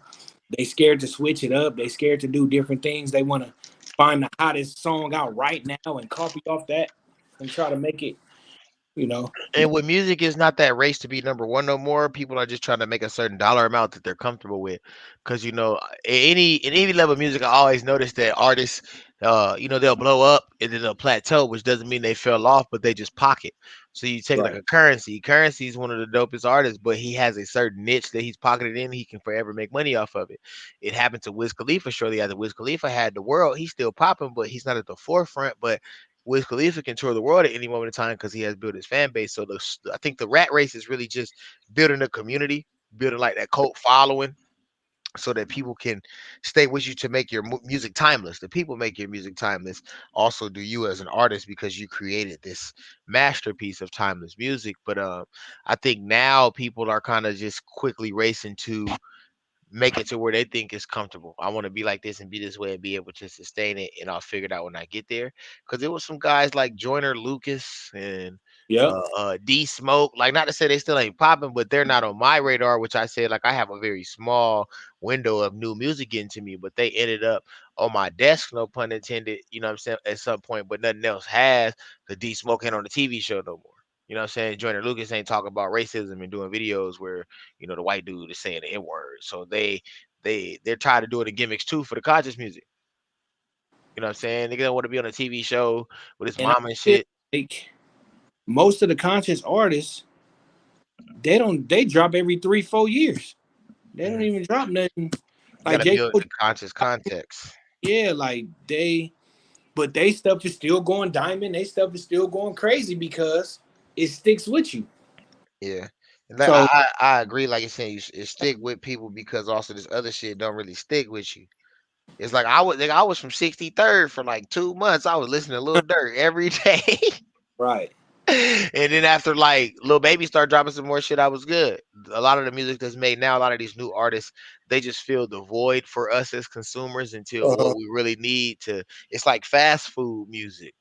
They scared to switch it up. They scared to do different things. They want to find the hottest song out right now and copy off that and try to make it, you know. And with music, it's not that race to be number one no more. People are just trying to make a certain dollar amount that they're comfortable with. Because in any level of music, I always notice that artists, they'll blow up and then they'll plateau, which doesn't mean they fell off, but they just pocket. So you take like Right. a Currency. Currency is one of the dopest artists, but he has a certain niche that he's pocketed in. He can forever make money off of it. It happened to Wiz Khalifa shortly after Wiz Khalifa had the world. He's still popping, but he's not at the forefront. But Wiz Khalifa can tour the world at any moment in time because he has built his fan base. So I think the rat race is really just building a community, building like that cult following, so that people can stay with you to make your music timeless. The people make your music timeless. Also, do you as an artist because you created this masterpiece of timeless music. But I think now people are kind of just quickly racing to make it to where they think it's comfortable. I want to be like this and be this way and be able to sustain it, and I'll figure it out when I get there. Because there was some guys like Joyner Lucas and Yep. D Smoke. Like, not to say they still ain't popping, but they're not on my radar. Which I said, like, I have a very small window of new music getting to me, but they ended up on my desk, no pun intended. You know what I'm saying? At some point, but nothing else has. The D Smoke ain't on the TV show no more. You know what I'm saying? Joyner Lucas ain't talking about racism and doing videos where the white dude is saying the N word. So they're trying to do it in gimmicks too for the conscious music. You know what I'm saying? They don't want to be on a TV show with his And I mama and feel shit. like most of the conscious artists, they drop every 3-4 years. They don't Mhm. even drop nothing. You Like gotta J. build Cole, the conscious context. yeah, like but they stuff is still going diamond. They stuff is still going crazy because it sticks with you. Yeah. And So I agree. Like you said, it stick with people because also this other shit don't really stick with you. It's like I was from 63rd for like 2 months. I was listening to Lil Durk every day. right. And then after like Lil Baby started dropping some more shit, I was good. A lot of the music that's made now, a lot of these new artists, they just fill the void for us as consumers until Uh-huh. what we really need to. It's like fast food music.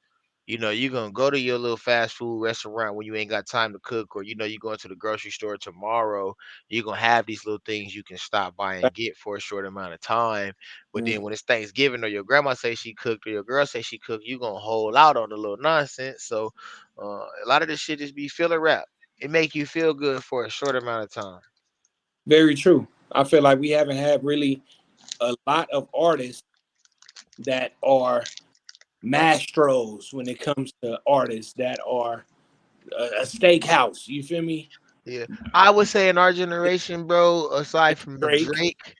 You're gonna go to your little fast food restaurant when you ain't got time to cook, or you're going to the grocery store tomorrow. You're gonna have these little things you can stop by and get for a short amount of time. But then Mm. when it's Thanksgiving or your grandma say she cooked or your girl say she cooked, you gonna hold out on the little nonsense. So a lot of this shit just be filler rap. It make you feel good for a short amount of time. Very true. I feel like we haven't had really a lot of artists that are mastros when it comes to artists that are a steakhouse. You feel me? Yeah, I would say in our generation, bro, aside from Drake. Drake,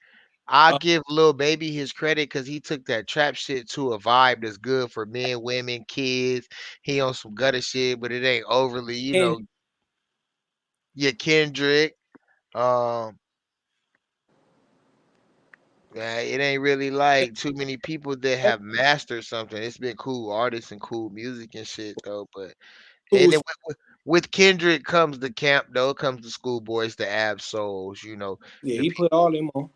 I Uh, give Lil Baby his credit because he took that trap shit to a vibe that's good for men, women, kids. He on some gutter shit, but it ain't overly, and yeah, Kendrick. Um, yeah, it ain't really like too many people that have mastered something. It's been cool artists and cool music and shit though, but and then who's with Kendrick comes the camp though, comes the schoolboys, the Ab Souls, yeah, the he put all them on.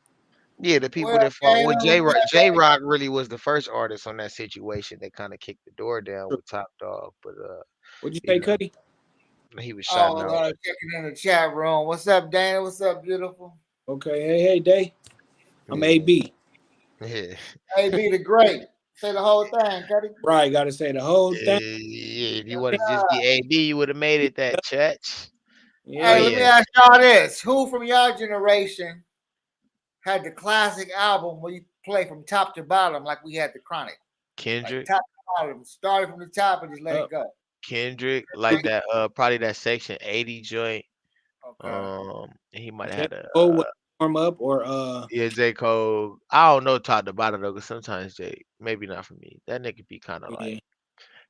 Yeah, the people Well, that fought with J Rock. J Rock really was the first artist on that situation that kind of kicked the door down with Top Dog, but What'd you you say, know, Cutty? he was shouting oh, out. checking in the chat room. What's up, Dana? What's up, beautiful? Okay, hey, Day. I'm Yeah, AB. yeah, Hey, be the great. Say the whole thing, Cuddy. Right, got to say the whole thing. yeah. If you Yes, want to just be sir. AB, you would have made it that church. Oh Yeah, Hey, yeah. let me yeah, ask y'all this: Who from y'all generation had the classic album where you play from top to bottom, like we had the Chronic, like Kendrick, top to bottom, started from the top and just let Uh, it go? Kendrick, like that. Probably that Section 80 joint. Okay. He might J. have had a Cole would warm up or yeah, J Cole. I don't know top to bottom though, 'cause sometimes maybe not for me. That nigga be kind of yeah. like.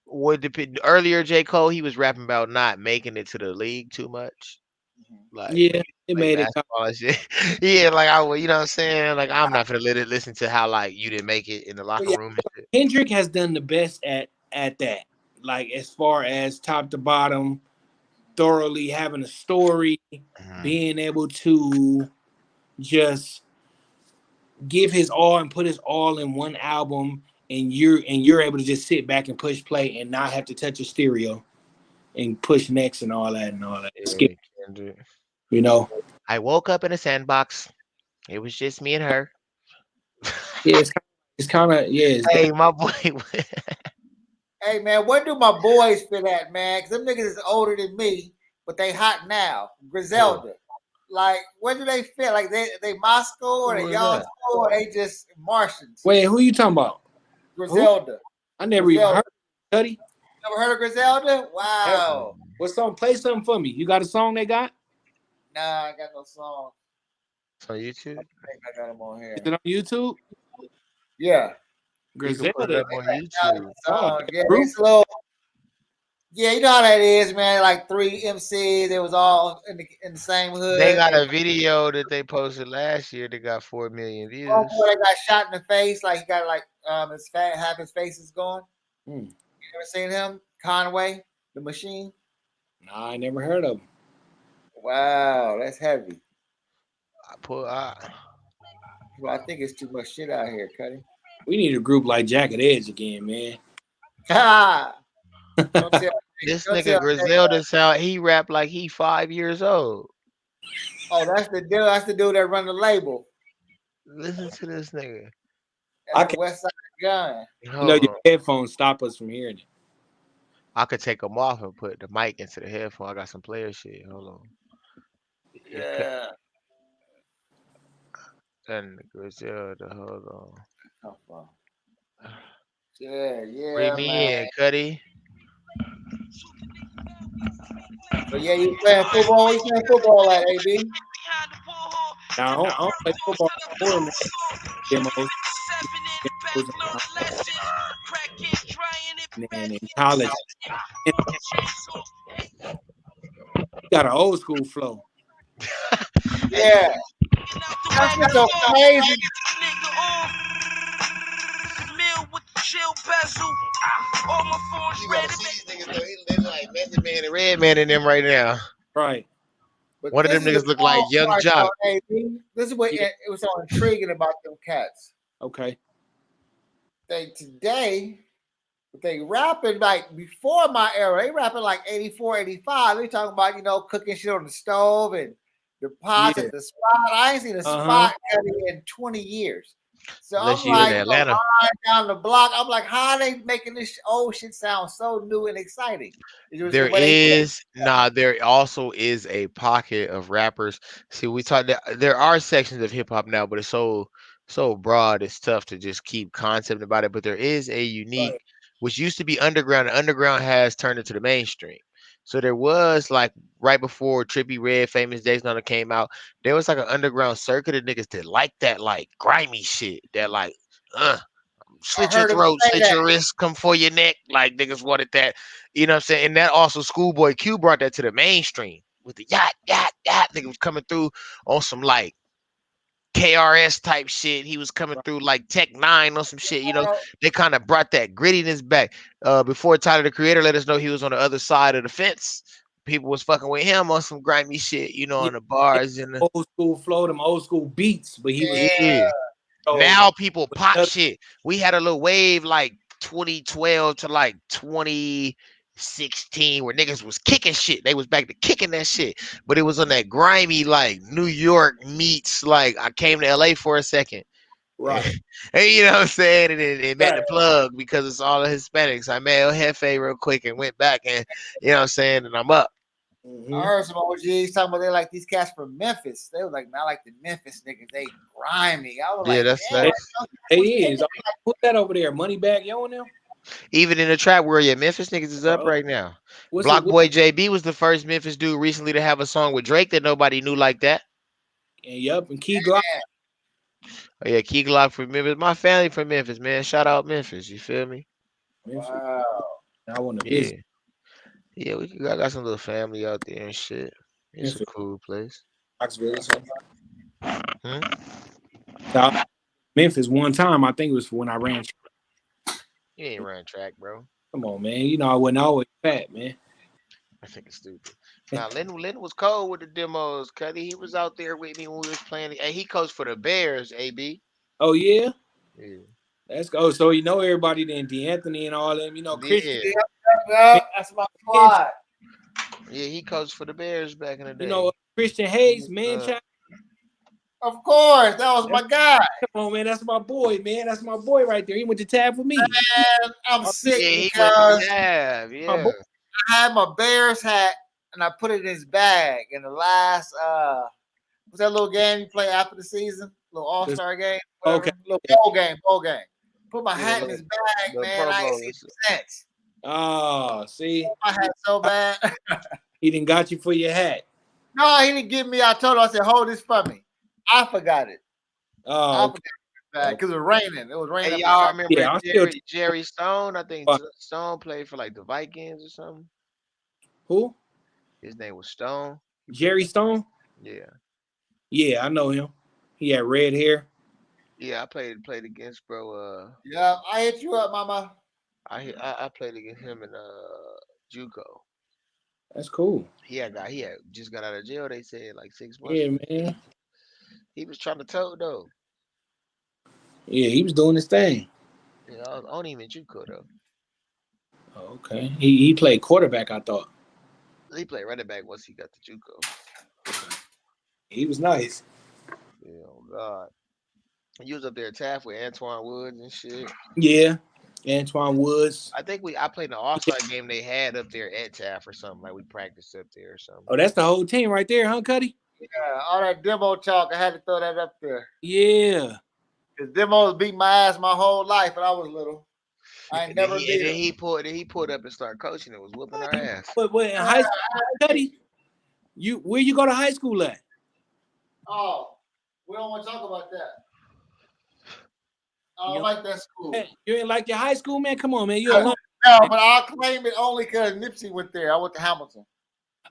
Would depend earlier J. Cole, he was rapping about not making it to the league too much. Like Yeah, niggas it play made it. basketball and shit. Yeah, like I would, you know what I'm saying? Like I'm not gonna let it listen to how like you didn't make it in the But locker yeah, room and shit. Kendrick has done the best at that. Like as far as top to bottom, thoroughly having a story, Mhm. being able to just give his all and put his all in one album and you're able to just sit back and push play and not have to touch a stereo and push next and all that and all that. Skip, Yeah, Kendrick. you know. I woke up in a sandbox. It was just me and her. Yeah, it's kind of yeah. It's Hey, definitely, my boy. Hey man, where do my boys fit at, man? Cause them niggas is older than me, but they hot now. Griselda. Like, where do they fit? Like they Moscow or Who they was that? Yalsco or they just Martians? wait, who you talking about? Who? Griselda. I never even Griselda. heard of Cutty. Never heard of Griselda? Ever. Wow. What song? Play something for me. You got a song they got? Nah, I got no song. It's on YouTube. I think I got them on Is here. it on YouTube? Yeah. You can put it Griselda. up on Now YouTube. the Oh, song. they Yeah, group. it's a little. Yeah, you know how that is, man. Like 3 MCs, they was all in the same They hood. got They a video that they posted last year that got 4 million one views. boy that got shot in the face, like he got like his fat half his face is gone. Hmm. You ever seen him? Conway, the machine. Nah, I never heard of them. Wow, that's heavy. I Well, I think it's too much shit out here, Cutty. We need a group like Jack and Edge again, man. Ha! Don't tell this don't nigga tell Griselda sound he rap like he 5 years old. Oh, that's the dude. That's the dude that run the label. Listen to this nigga. That's I the can, West Side Gun. your Hold on. headphones stop us from hearing it. I could take them off and put the mic into the headphone. I got some player shit. Hold on. Yeah, Yeah. and Griselda. Hold on. Come from. Yeah, Bring yeah, man. me in, Cuddy. So yeah, you playing football? You playing football at AB? Now I don't play football anymore, man. Demos, demos and in college. And you got an old school flow. Hey, Yeah. That's just so crazy. you gotta see these niggas though. They like Method Man and Red Man in them right now. Right. But One of this them is the niggas look like small Young part, Jock. though, AB. This is what Yeah. it was so intriguing about them cats. Okay. They today, they rapping like before my era. They rapping like 84, 85. They talking about, cooking shit on the stove and the pots Yeah. at the spot. I ain't seen a Uh-huh. spot Cutty in 20 years. So Unless I'm you in like, Atlanta. line down the block. I'm like, how are they making this old shit sound so new and exciting? It was the There way they put it is there also is a pocket of rappers. See, we talked there are sections of hip hop now, but it's so broad, it's tough to just keep concept about it. But there is a unique, Right. which used to be underground. And underground has turned into the mainstream. So there was like right before Trippy Red, Famous Days None came out, there was like an underground circuit of niggas that like that like grimy shit. That like, uh, I slit your heard him throat, say slit that. your wrist, come for your neck. Like niggas wanted that. You know what I'm saying? And that also Schoolboy Q brought that to the mainstream with the yacht, yacht, yacht. Nigga was coming through on some like KRS type shit. He was coming through like Tech Nine on some shit. You know, Uh, they kind of brought that grittiness back. Before Tyler the Creator let us know he was on the other side of the fence. People was fucking with him on some grimy shit, you know, Yeah. on the bars and the Old school flow, them old school beats, but he was yeah. yeah. so Now people pop shit. We had a little wave like 2012 to like 2016 where niggas was kicking shit. They was back to kicking that shit. But it was on that grimy like New York meets like I came to LA for a second. right. And you know what I'm saying? And it met the Right. plug because it's all the Hispanics. I met El Jefe real quick and went back and you know what I'm saying? And I'm up. I Mm-hmm. heard some OGs talking about they like these cats from Memphis. They was like, man, I like the Memphis niggas. They grimy. I was Yeah, like, that's damn, facts. It is. Put that over there. Money back, yo, now. Even in the trap where yeah, Memphis niggas is up right now. What's it? Block Boy JB was the first Memphis dude recently to have a song with Drake that nobody knew like that. And yup, and Key Glock. Oh yeah, Key Glock from Memphis. My family from Memphis, man. Shout out Memphis. You feel me? wow. I want to Yeah. visit Yeah, I got some little family out there and shit. It's a Memphis, cool place. Knoxville, or something. Hmm? So, Memphis one time. I think it was when I ran. You ain't run track, bro. Come on, man. You know I wasn't always fat, man. I think it's stupid. Now, Lynn was cold with the demos, Cuddy. He was out there with me when we was playing. Hey, he coached for the Bears, AB. Oh yeah, Yeah. Let's go. So you know everybody then, D'Anthony and all them. You know Christian. Yeah, Man, That's my squad. yeah, he coached for the Bears back in the you know day. Christian He Hayes, was, man. Of course, that was my guy. Come on, man. That's my boy, man. That's my boy right there. He went to tab with me. And I'm Oh, sick yeah, he went to because Tab. my Yeah, boy. I had my Bears hat and I put it in his bag in the last what's that little game you play after the season? Little all-star game, Okay. whatever. Little Yeah. bowl game. Put my yeah, hat in his bag, the man. Pro I ain't Bowl. seen him since. Oh, see, My hat so bad. he didn't got you for your hat. No, he didn't give me. I told him, I said, hold this for me. I forgot it. I Oh, forgot it because it was raining. It was raining Hey, up in y'all South. remember yeah. I still Jerry Stone? I think Stone played for like the Vikings or something. who? His name was Stone. He played. Jerry Stone. Yeah, Yeah, I know him. He had red hair. yeah. I played against bro. Yeah, I hit you up, mama. I played against him in JUCO. That's cool. He had just got out of jail. They said like 6 months. Yeah, man. He was trying to toe though. Yeah, he was doing his thing. Yeah, I was only in JUCO though. Oh, okay. He played quarterback. I thought He played running back once he got to JUCO. he was nice. Yeah, oh God. You was up there at Taft with Antoine Woods and shit. Yeah, Antoine Woods. I think I played in the All-Star game they had up there at Taft or something. Like we practiced up there or something. Oh, that's the whole team right there, huh, Cutty? Yeah, all that demo talk. I had to throw that up there. Yeah. Because demos beat my ass my whole life when I was little. I ain't And then never he and beat then him. he pulled up and started coaching and was whooping our ass. But in high school, Cutty, where you go to high school at? Oh, we don't want to talk about that. I You don't like that school. you ain't like your high school, man? Come on, man. You alone. No, but I'll claim it only because Nipsey went there. I went to Hamilton.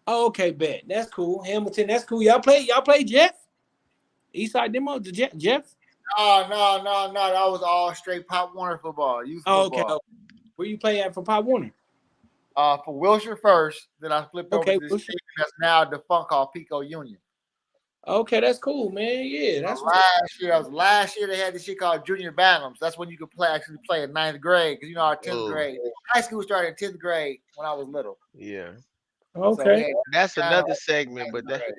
Oh, okay, bet. That's cool. Hamilton, that's cool. Y'all play Jeff? Eastside demo, Jeff? No. That was all straight Pop Warner football, youth Oh, okay. football. Where you play at for Pop Warner? For Wilshire first, then I flipped over Okay, to this Wilshire. team that's now defunct called Pico Union. Okay, that's cool, man. Yeah, that's Last year they had this shit called Junior Bantams. That's when you could actually play in ninth grade because our 10th Oh, grade. High school started in 10th grade when I was little. yeah. So we okay. had That's Bantams another segment, ninth but grade.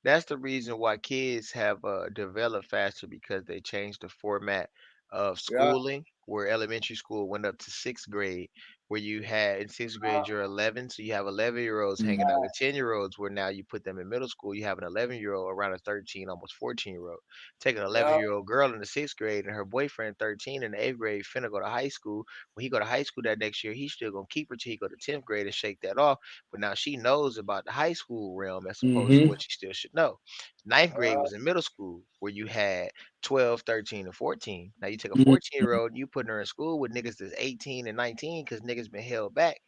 that's the reason why kids have developed faster because they changed the format of Yeah. schooling, where elementary school went up to sixth grade, where you had in sixth grade you're 11, so you have 11-year-olds hanging out with 10-year-olds, where now you put them in middle school, you have an 11-year-old around a 13, almost 14-year-old. Take an Yeah. 11-year-old girl in the sixth grade and her boyfriend 13 in the eighth grade finna go to high school. When he go to high school that next year, he's still gonna keep her till he go to 10th grade and shake that off. But now she knows about the high school realm as opposed to Mm-hmm. what she still should know. Ninth grade was in middle school where you had 12, 13, and 14. Now you take a Mm-hmm. 14-year-old and you putting her in school with niggas that's 18 and 19 because niggas been held back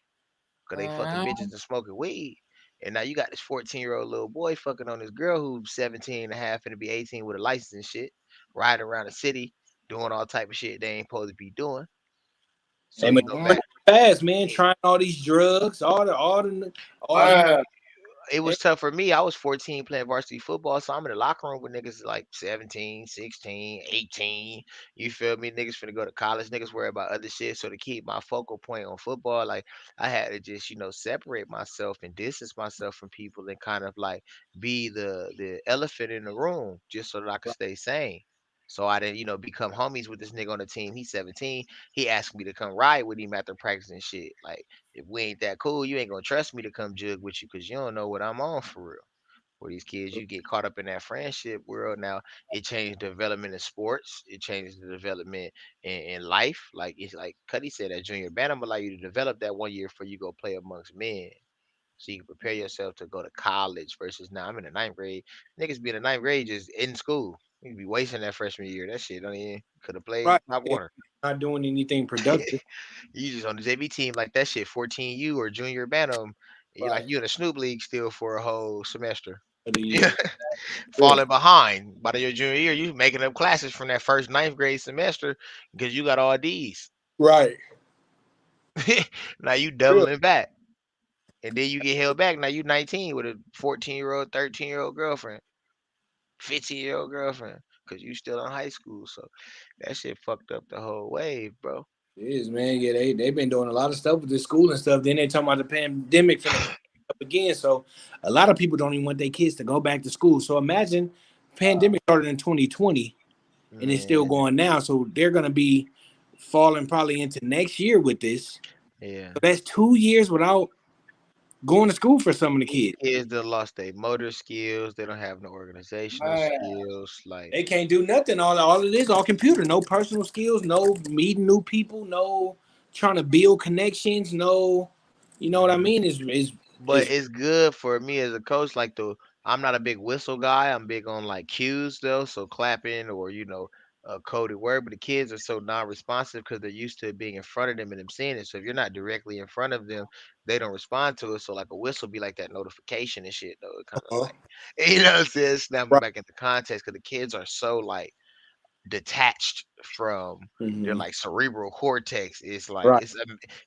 because they fucking Uh-huh. bitches and smoking weed. And now you got this 14-year-old little boy fucking on this girl who's 17 and a half and to be 18 with a license and shit, riding around the city doing all type of shit they ain't supposed to be doing. So And you go Mhm. back. fast, man, trying all these drugs, all the Uh, It was tough for me. I was 14 playing varsity football, so I'm in the locker room with niggas like 17, 16, 18. You feel me? Niggas finna go to college. Niggas worry about other shit. So to keep my focal point on football, like I had to just, separate myself and distance myself from people and kind of like be the elephant in the room just so that I could stay sane. So I didn't, become homies with this nigga on the team. He's 17. He asked me to come ride with him after practice and shit. Like if we ain't that cool, you ain't gonna trust me to come jug with you because you don't know what I'm on for real. For these kids, you get caught up in that friendship world. Now it changed development in sports. It changed the development in life. Like it's like Cuddy said, that junior band allow you to develop that 1 year before you go play amongst men. So you can prepare yourself to go to college versus now I'm in the ninth grade. Niggas be in the ninth grade just in school. You be wasting that freshman year. That shit don't even could have played right. Pop Warner. Not doing anything productive. You just on the JV team like that shit, 14U or junior Bantam. You like Right. you in a Snoop League still for a whole semester. For the year. Yeah. Falling behind by your junior year. You making up classes from that first ninth grade semester because you got all D's. Right. Now you Real. doubling back. And then you get held back. Now you 19 with a 14-year-old, 13-year-old girlfriend, 15-year-old girlfriend. because you still in high school. So that shit fucked up the whole wave, bro. It is, man. Yeah, they been doing a lot of stuff with the school and stuff. Then they talking about the pandemic finna come up again. So a lot of people don't even want their kids to go back to school. So imagine pandemic started in 2020 and it's still Man, going now. So they're gonna be falling probably into next year with this. yeah. So that's 2 years without going to school for some of the These kids. kids that lost their motor skills, they don't have no organizational Man, skills. Like, They can't do nothing. All it is all computer. No personal skills. No meeting new people. No trying to build connections. No, you know what I mhm. mean? But Is it's good for me as a coach. Like I'm not a big whistle guy. I'm big on like cues though, so clapping or a coded word. But the kids are so non-responsive because they're used to it being in front of them and them seeing it. So if you're not directly in front of them, they don't respond to it. So like a whistle be like that notification and shit though. It kind of uh like you know what I'm saying, snap them right. back into context because the kids are so like detached from their Hmm. like cerebral cortex. It's like Right.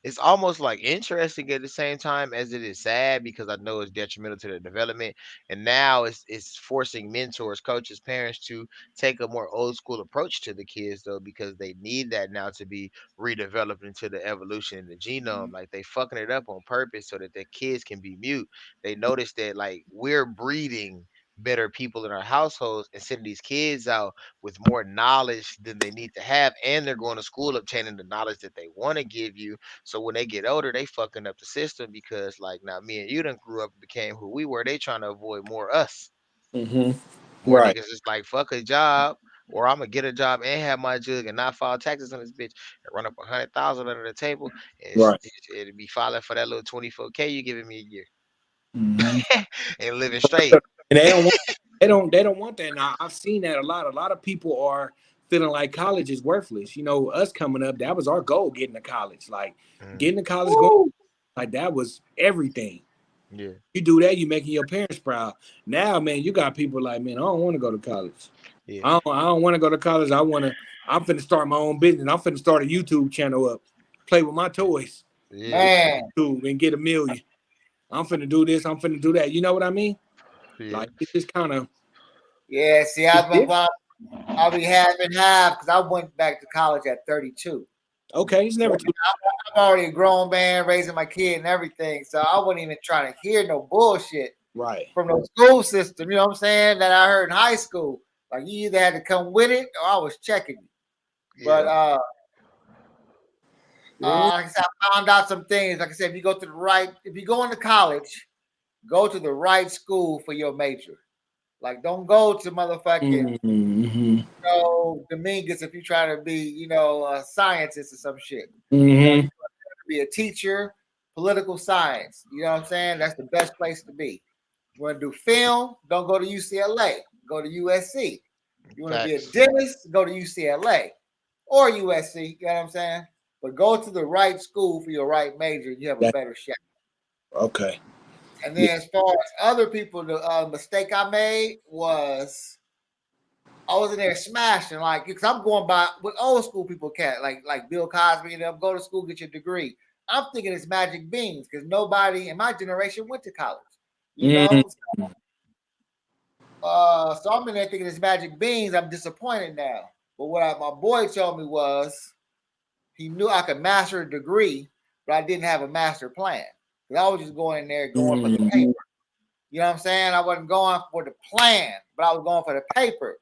it's almost like interesting at the same time as it is sad because I know it's detrimental to their development. And now it's forcing mentors, coaches, parents to take a more old school approach to the kids though because they need that now to be redeveloped into the evolution in the genome. Like they fucking it up on purpose so that their kids can be mute. They notice that like we're breeding better people in our households and sending these kids out with more knowledge than they need to have, and they're going to school obtaining the knowledge that they want to give you. So when they get older, they fucking up the system because like now me and you done grew up and became who we were. They trying to avoid more us. Hmm. More Right. niggas just like fuck a job. Or I'm gonna get a job and have my jug and not file taxes on this bitch and run up 100,000 under the table and Right. it'll be filing for that little 24K you giving me a year Hmm. and living straight. And they don't want. They don't want that. Now I've seen that a lot. A lot of people are feeling like college is worthless. You know, us coming up, that was our goal, getting to college. Like Mm, getting to college, going woo. like that was everything. yeah, You do that, you making your parents proud. Now, man, you got people like, man, I don't want to go to college. yeah, I don't want to go to college. I'm finna start my own business. I'm finna start a YouTube channel up, play with my toys, yeah, Man, too, and get a million. I'm finna do this. I'm finna do that. You know what I mean? yeah. Like it's just kind of yeah. See, it's different. I'll be half and half because I went back to college at 32. Okay, it's So never too I'm already a grown man, raising my kid and everything. So I wasn't even trying to hear no bullshit right. from the school system. You know what I'm saying? That I heard in high school. Like you either had to come with it or I was checking you. But Yeah. Yeah. like I said, I found out some things. Like I said, if you go into college, go to the right school for your major. Like, don't go to motherfucking Mm-hmm. Dominguez if you try to be, a scientist or some shit. You Mm-hmm. be a teacher, political science. You know what I'm saying? That's the best place to be. You want to do film? Don't go to UCLA. Go to USC. You want to be a Facts. dentist? Go to UCLA or USC. You know what I'm saying? But go to the right school for your right major. You have a That better shot. okay. And Yeah. then as far as other people, the mistake I made was I was in there smashing like because I'm going by what old school people can like Bill Cosby and them go to school get your degree. I'm thinking it's magic beans because nobody in my generation went to college. You Mm-hmm. know, so I'm in there thinking it's magic beans. I'm disappointed now. But what my boy told me was he knew I could master a degree, but I didn't have a master plan. Because I was just going in there going for the paper. You know what I'm saying? I wasn't going for the plan, but I was going for the paper.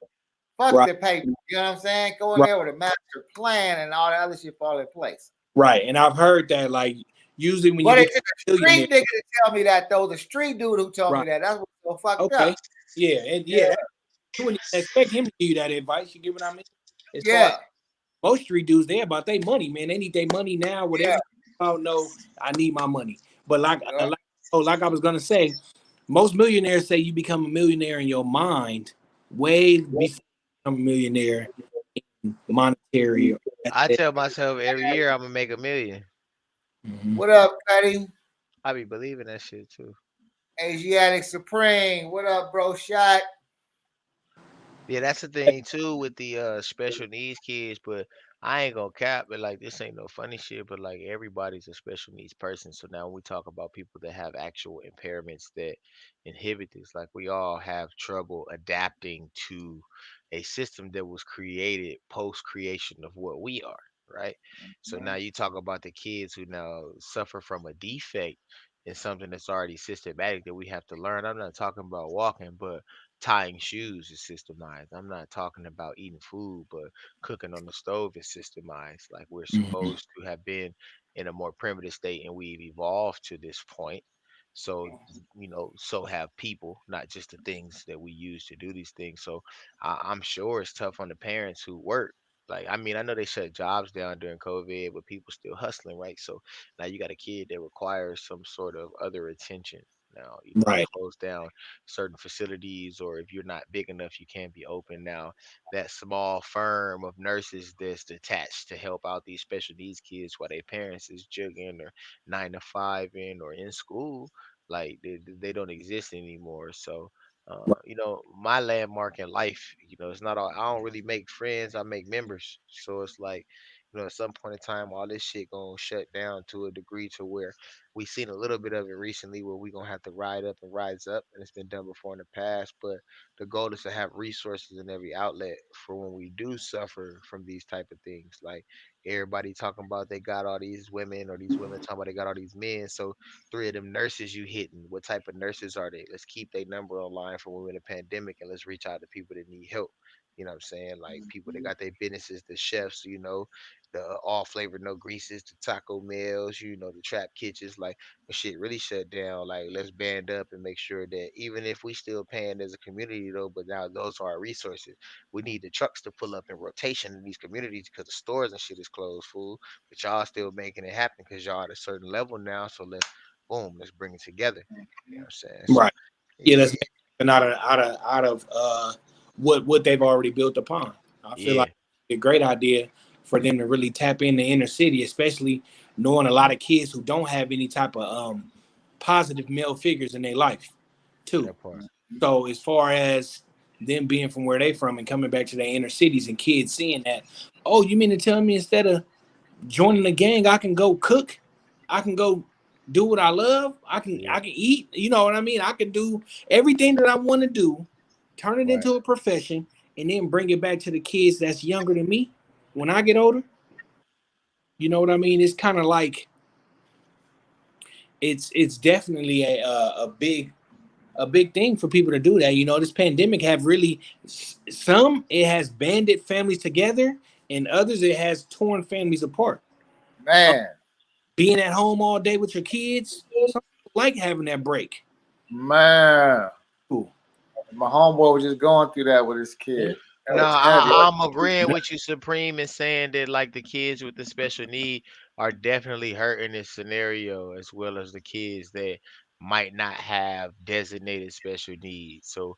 Fuck Right. the paper. You know what I'm saying? Go in Right. there with a master plan and all that other shit fall in place. Right. And I've heard that like usually when you But become it's a a millionaire, street nigga to tell me that though. The street dude who told me right? that. That's what's so fucked Okay. up. Yeah. And Yeah, yeah, you wouldn't even expect him to give you that advice. You get what I mean? As far as yeah, most street dudes, they're about their money, man. They need their money now. Whatever. yeah. You oh no, I need my money. But Yeah. like I was gonna say, most millionaires say you become a millionaire in your mind way before you become a millionaire in monetary. I tell myself every year I'm gonna make a million. Mhm. What up, Cutty? I be believing that shit too. Asiatic Supreme. What up, bro? Shot. Yeah, that's the thing too with the special needs kids. But I ain't gonna cap, but like this ain't no funny shit. But like everybody's a special needs person. So now when we talk about people that have actual impairments that inhibit this, like we all have trouble adapting to a system that was created post creation of what we are, right? So now you talk about the kids who now suffer from a defect in something that's already systematic that we have to learn. I'm not talking about walking, but tying shoes is systemized. I'm not talking about eating food, but cooking on the stove is systemized. Like we're Mhm. supposed to have been in a more primitive state and we've evolved to this point. So, so have people, not just the things that we use to do these things. So I'm sure it's tough on the parents who work. Like, I mean, I know they shut jobs down during COVID, but people still hustling, right? So now you got a kid that requires some sort of other attention. Now, they Right. close down certain facilities, or if you're not big enough, you can't be open. Now, that small firm of nurses that's attached to help out these special needs kids while their parents is jugging or 9 to 5 in or in school, like they don't exist anymore. So, Right. my landmark in life, it's not all, I don't really make friends, I make members. So it's like, at some point in time, all this shit gonna shut down to a degree to where we've seen a little bit of it recently where we gonna have to ride up and rise up, and it's been done before in the past. But the goal is to have resources in every outlet for when we do suffer from these type of things. Like everybody talking about they got all these women, or these women talking about they got all these men. So three of them nurses you hitting, what type of nurses are they? Let's keep their number online for when we're in a pandemic, and let's reach out to people that need help. You know what I'm saying? Like people that got their businesses, the chefs, the all flavor no greases, the taco meals, the trap kitchens. Like when shit really shut down, like let's band up and make sure that even if we still paying as a community though, but now those are our resources. We need the trucks to pull up in rotation in these communities because the stores and shit is closed, fool. But y'all still making it happen because y'all at a certain level now. So let's boom, let's bring it together. You know what I'm saying? So Right. Yeah, yeah, that's making out of what they've already built upon. I feel yeah, like it's a great idea for them to really tap in the inner city, especially knowing a lot of kids who don't have any type of positive male figures in their life, too. that part. So as far as them being from where they from and coming back to their inner cities and kids seeing that, oh, you mean to tell me instead of joining the gang, I can go cook, I can go do what I love, Yeah, I can eat, you know what I mean? I can do everything that I want to do, turn it right. into a profession, and then bring it back to the kids that's younger than me when I get older. You know what I mean? It's kind of like it's definitely a big thing for people to do that. You know, this pandemic have really some it has banded families together, and others it has torn families apart. Uh, Man, Being at home all day with your kids, some people like having that break. man. Cool. My homeboy was just going through that with his Yeah. kid. That No, was heavy. I'm agreeing with you, Supreme, and saying that like the kids with the special need are definitely hurt in this scenario, as well as the kids that might not have designated special needs. So,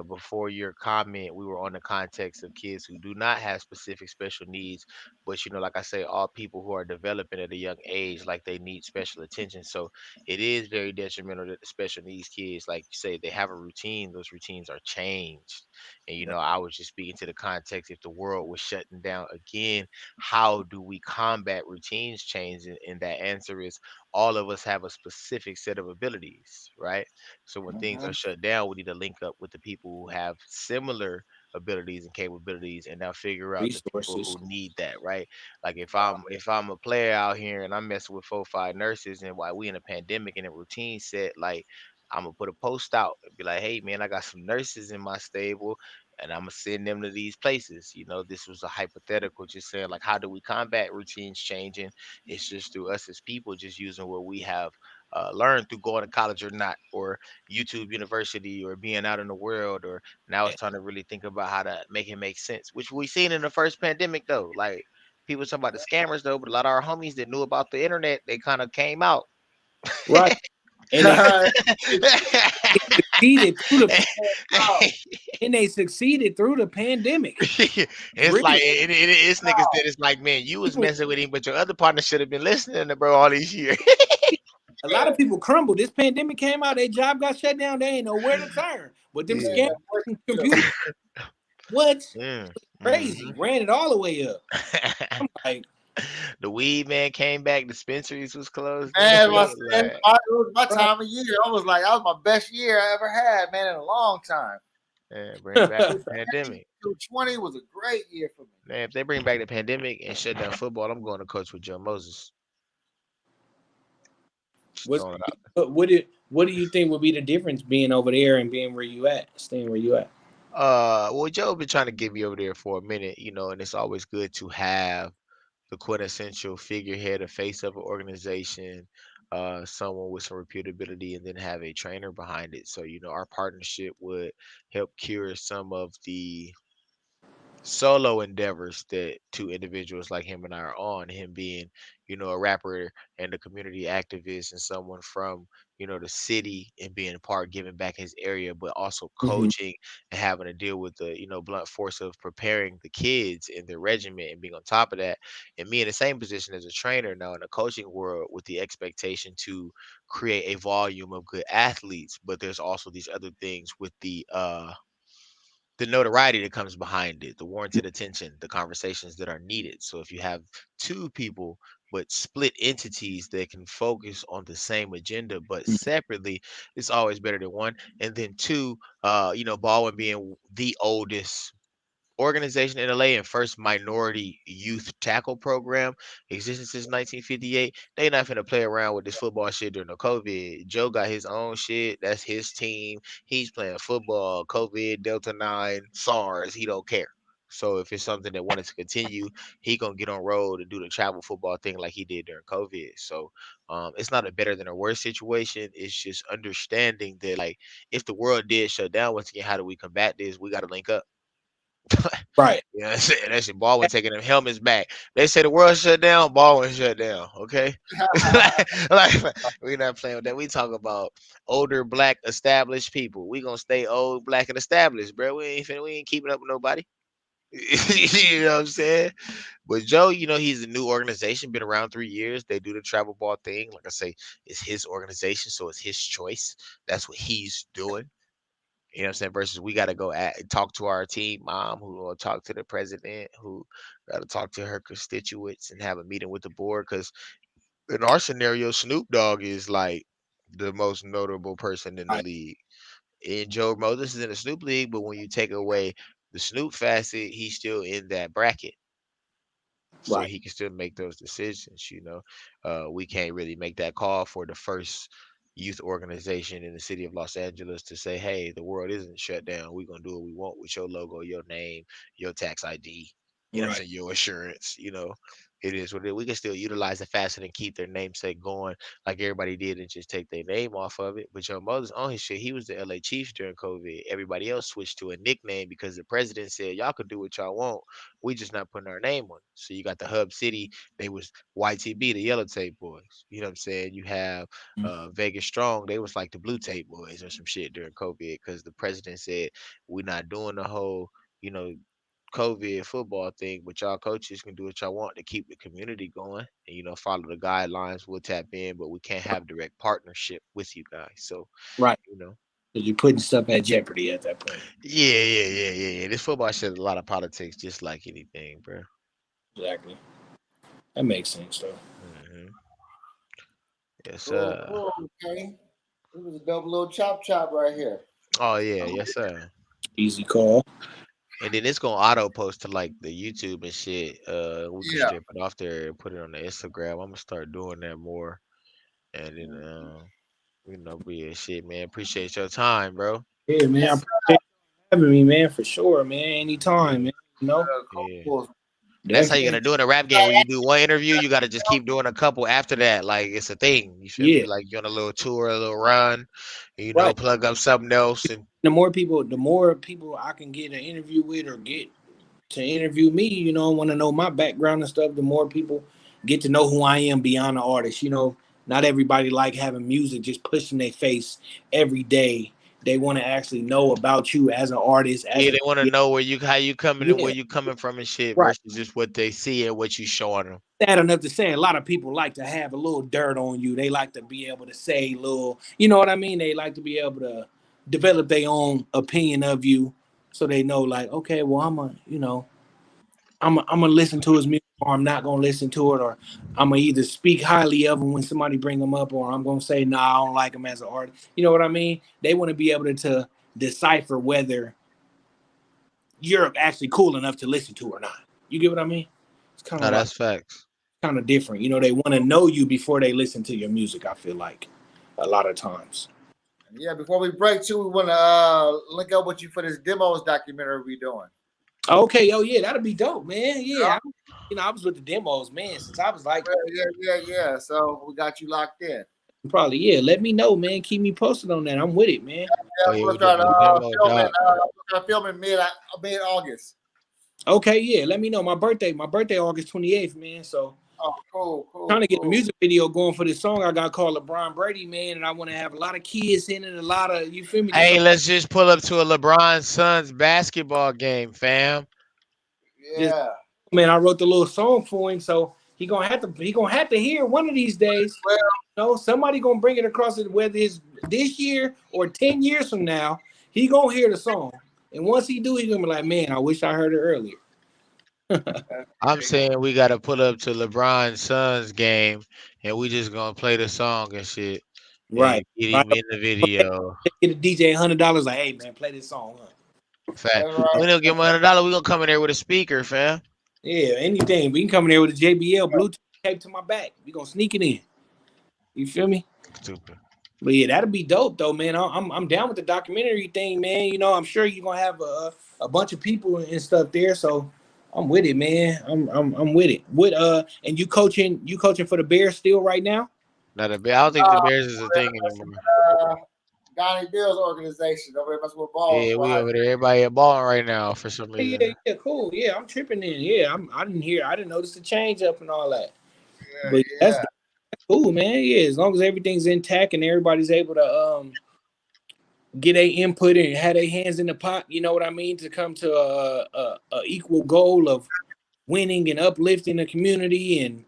before your comment, we were on the context of kids who do not have specific special needs, but like I say, all people who are developing at a young age, like they need special attention. So it is very detrimental that the special needs kids, like you say, they have a routine. Those routines are changed. And I was just speaking to the context, if the world was shutting down again, how do we combat routines changing? And that answer is all of us have a specific set of abilities, right? So when things are Mhm. shut down, we need to link up with the people who have similar abilities and capabilities and now figure out the people Resources. who need that, right? Like if I'm a player out here and I'm messing with 4 or 5 nurses, and while we in a pandemic and a routine set, like I'm gonna put a post out and be like, hey man, I got some nurses in my stable and I'm gonna send them to these places. This was a hypothetical, just saying like, how do we combat routines changing? It's just through us as people, just using what we have learned through going to college or not, or YouTube University, or being out in the world, or now it's time to really think about how to make it make sense, which we seen in the first pandemic though. Like people talking about the scammers though, but a lot of our homies that knew about the internet, they kind of came out. Right. And they succeeded through the and they succeeded through the pandemic. It's like Really. it's niggas that it's like, man, you was People messing with him, but your other partner should have been listening to bro all these years. a lot of people crumbled. This pandemic came out, their job got shut down, they ain't know where to turn. But them Yeah, scammers and computer what? yeah. Crazy. Ran it all the way up. Mm-hmm. I'm like, The weed man came back. Dispensaries was closed and Man, shit. Like, it was my right. time of year. I was like, that was my best year I ever had, man, in a long time. yeah, bring back the pandemic. 2020 was a great year for me. Man, if they bring back the pandemic and shut down football, I'm going to coach with Joe Moses. Just What's throwing it out. what do you think would be the difference being over there and being where you at, staying where you at? Well, Joe been trying to get me over there for a minute, and it's always good to have the quintessential figurehead or face of an organization, someone with some reputability, and then have a trainer behind it. So, our partnership would help cure some of the solo endeavors that two individuals like him and I are on. Him being, a rapper and a community activist and someone from, the city and being part giving back his area, but also Mhm. coaching and having to deal with the, blunt force of preparing the kids in their regiment and being on top of that. And me in the same position as a trainer now in the coaching world with the expectation to create a volume of good athletes. But there's also these other things with the notoriety that comes behind it, the warranted attention, the conversations that are needed. So if you have two people but split entities that can focus on the same agenda but separately, it's always better than one. And then two, Baldwin being the oldest organization in LA and first minority youth tackle program existing since 1958. They not finna play around with this football shit during the COVID. Joe got his own shit. That's his team. He's playing football. COVID, Delta 9, SARS. He don't care. So if it's something that wanted to continue, he gonna get on road and do the travel football thing like he did during COVID. So it's not a better than a worse situation. It's just understanding that like if the world did shut down once again, how do we combat this? We got to link up. Right. You know what I'm saying? That shit Baldwin taking them helmets back. They say the world shut down, Baldwin shut down. Okay. like we not playing with that. We talk about older black established people. We gonna stay old, black and established, bro. We ain't keeping up with nobody. You know what I'm saying? But Joe, he's a new organization, been around 3 years. They do the travel ball thing. Like I say, it's his organization, so it's his choice. That's what he's doing. You know what I'm saying? Versus we got to go talk to our team mom, who will talk to the president, who got to talk to her constituents and have a meeting with the board. Because in our scenario, Snoop Dogg is like the most notable person in the Right. league. And Joe Moses is in the Snoop League, but when you take away the Snoop facet, he's still in that bracket. So Right. he can still make those decisions. We can't really make that call for the first youth organization in the city of Los Angeles to say, hey, the world isn't shut down. We're gonna do what we want with your logo, your name, your tax ID, you know what I'm Right. saying, your assurance. It is what it is. We can still utilize the facet and keep their namesake going like everybody did and just take their name off of it. But Joe Moses on his shit, he was the LA Chiefs during COVID. Everybody else switched to a nickname because the president said y'all can do what y'all want. We just not putting our name on it. So you got the Hub City, they was YTB, the Yellow Tape Boys. You know what I'm saying? You have Vegas Strong, they was like the Blue Tape Boys or some shit during COVID because the president said we're not doing the whole, you know, COVID football thing, but y'all coaches can do what y'all want to keep the community going and follow the guidelines. We'll tap in, but we can't have direct partnership with you guys. So, Right. you know, Because you're putting stuff at jeopardy at that point. yeah. This football shit is a lot of politics, just like anything, bro. Exactly. That makes sense though. Hmm. Yes, Cool, sir. cool, okay. It was a double little chop right here. Oh yeah, yes, sir. Easy call. And then it's gonna auto post to like the YouTube and shit. We can Yeah. strip it off there and put it on the Instagram. I'm gonna start doing that more. And then be shit, man. Appreciate your time, bro. Yeah, man. I Yes, appreciate you having me, man, for sure, man. Anytime, Yeah, man. You know? yeah. cool. That's how Definitely. you're gonna do in a rap game. When you do one interview, you gotta just keep doing a couple after that. Like it's a thing. You feel me? Yeah. Like you're on a little tour, a little run. Right. Plug up something else and The more people I can get an interview with or get to interview me, want to know my background and stuff, the more people get to know who I am beyond the artist. Not everybody like having music just pushed in their face every day. They want to actually know about you as an artist, as yeah, a they want to know how you coming and yeah, where you coming from and shit right. versus just what they see and what you showing them. Sad enough to say, a lot of people like to have a little dirt on you. They like to be able to say little, you know what I mean? They like to be able to develop their own opinion of you, so they know, like, okay, well, I'm a. I'm gonna listen to his music, or I'm not gonna listen to it, or I'm gonna either speak highly of him when somebody bring him up, or I'm gonna say no, I don't like him as an artist. You know what I mean? They want to be able to decipher whether you're actually cool enough to listen to or not. You get what I mean? It's kind No, of like that's facts. kind of different. You know, they want to know you before they listen to your music. I feel like a lot of times. Yeah, before we break too, we want to link up with you for this demos documentary we doing. Okay, oh yeah, that'll be dope, man. Yeah, I was with the demos, man, since I was like Yeah. So we got you locked in. probably Let me know, man. Keep me posted on that. I'm with it, man. Oh Yeah, yeah, we'll we doing start a demo, filming. dog. We're gonna film in mid August. Okay, yeah. Let me know. My birthday August 28th, man. So Oh, trying to get a cool. music video going for this song I got called LeBron Brady, man, and I want to have a lot of kids in it, a lot of you feel me? Just Hey, let's just pull up to a LeBron Suns basketball game, fam. just Yeah. man, I wrote the little song for him, so he gonna have to hear one of these days. Well, Somebody gonna bring it across it, whether it's this year or 10 years from now. He gonna hear the song, and once he do, he gonna be like, "Man, I wish I heard it earlier." I'm saying we gotta pull up to LeBron Suns game, and we just gonna play the song and shit, Right, and get right. him in the video. Get a DJ $100, like, "Hey, man, play this song." Huh? Fact. that's We right. don't give him $100. We gonna come in there with a speaker, fam. Yeah, anything. We can come in there with a JBL Bluetooth tape to my back. We gonna sneak it in. You feel me? Stupid. But yeah, that'll be dope though, man. I'm down with the documentary thing, man. I'm sure you're gonna have a bunch of people and stuff there, so I'm with it, man. I'm with it. What and you coaching for the Bears still right now? Not a bit. I don't think the Uh, Bears is a thing anymore. uh, Donnie Bill's organization over there messing with balls. Yeah, Boy. we over there. Everybody at balling right now for some Yeah, reason. yeah, cool. Yeah, I'm tripping in. Yeah, I didn't notice the change up and all that. But Yeah. that's cool, man. Yeah, as long as everything's intact and everybody's able to get a input and have their hands in the pot, you know what I mean, to come to a equal goal of winning and uplifting the community and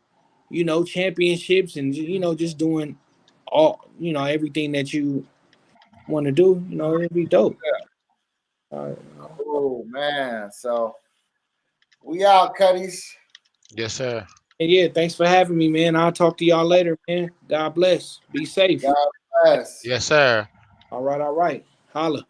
championships and just doing all everything that you want to do. It'd be dope. Uh, Oh man. So we out, Cutties. Yes, sir. and yeah, thanks for having me, man. I'll talk to y'all later, man. God bless. Be safe. God bless. Yes, sir. All right, all right. Holla.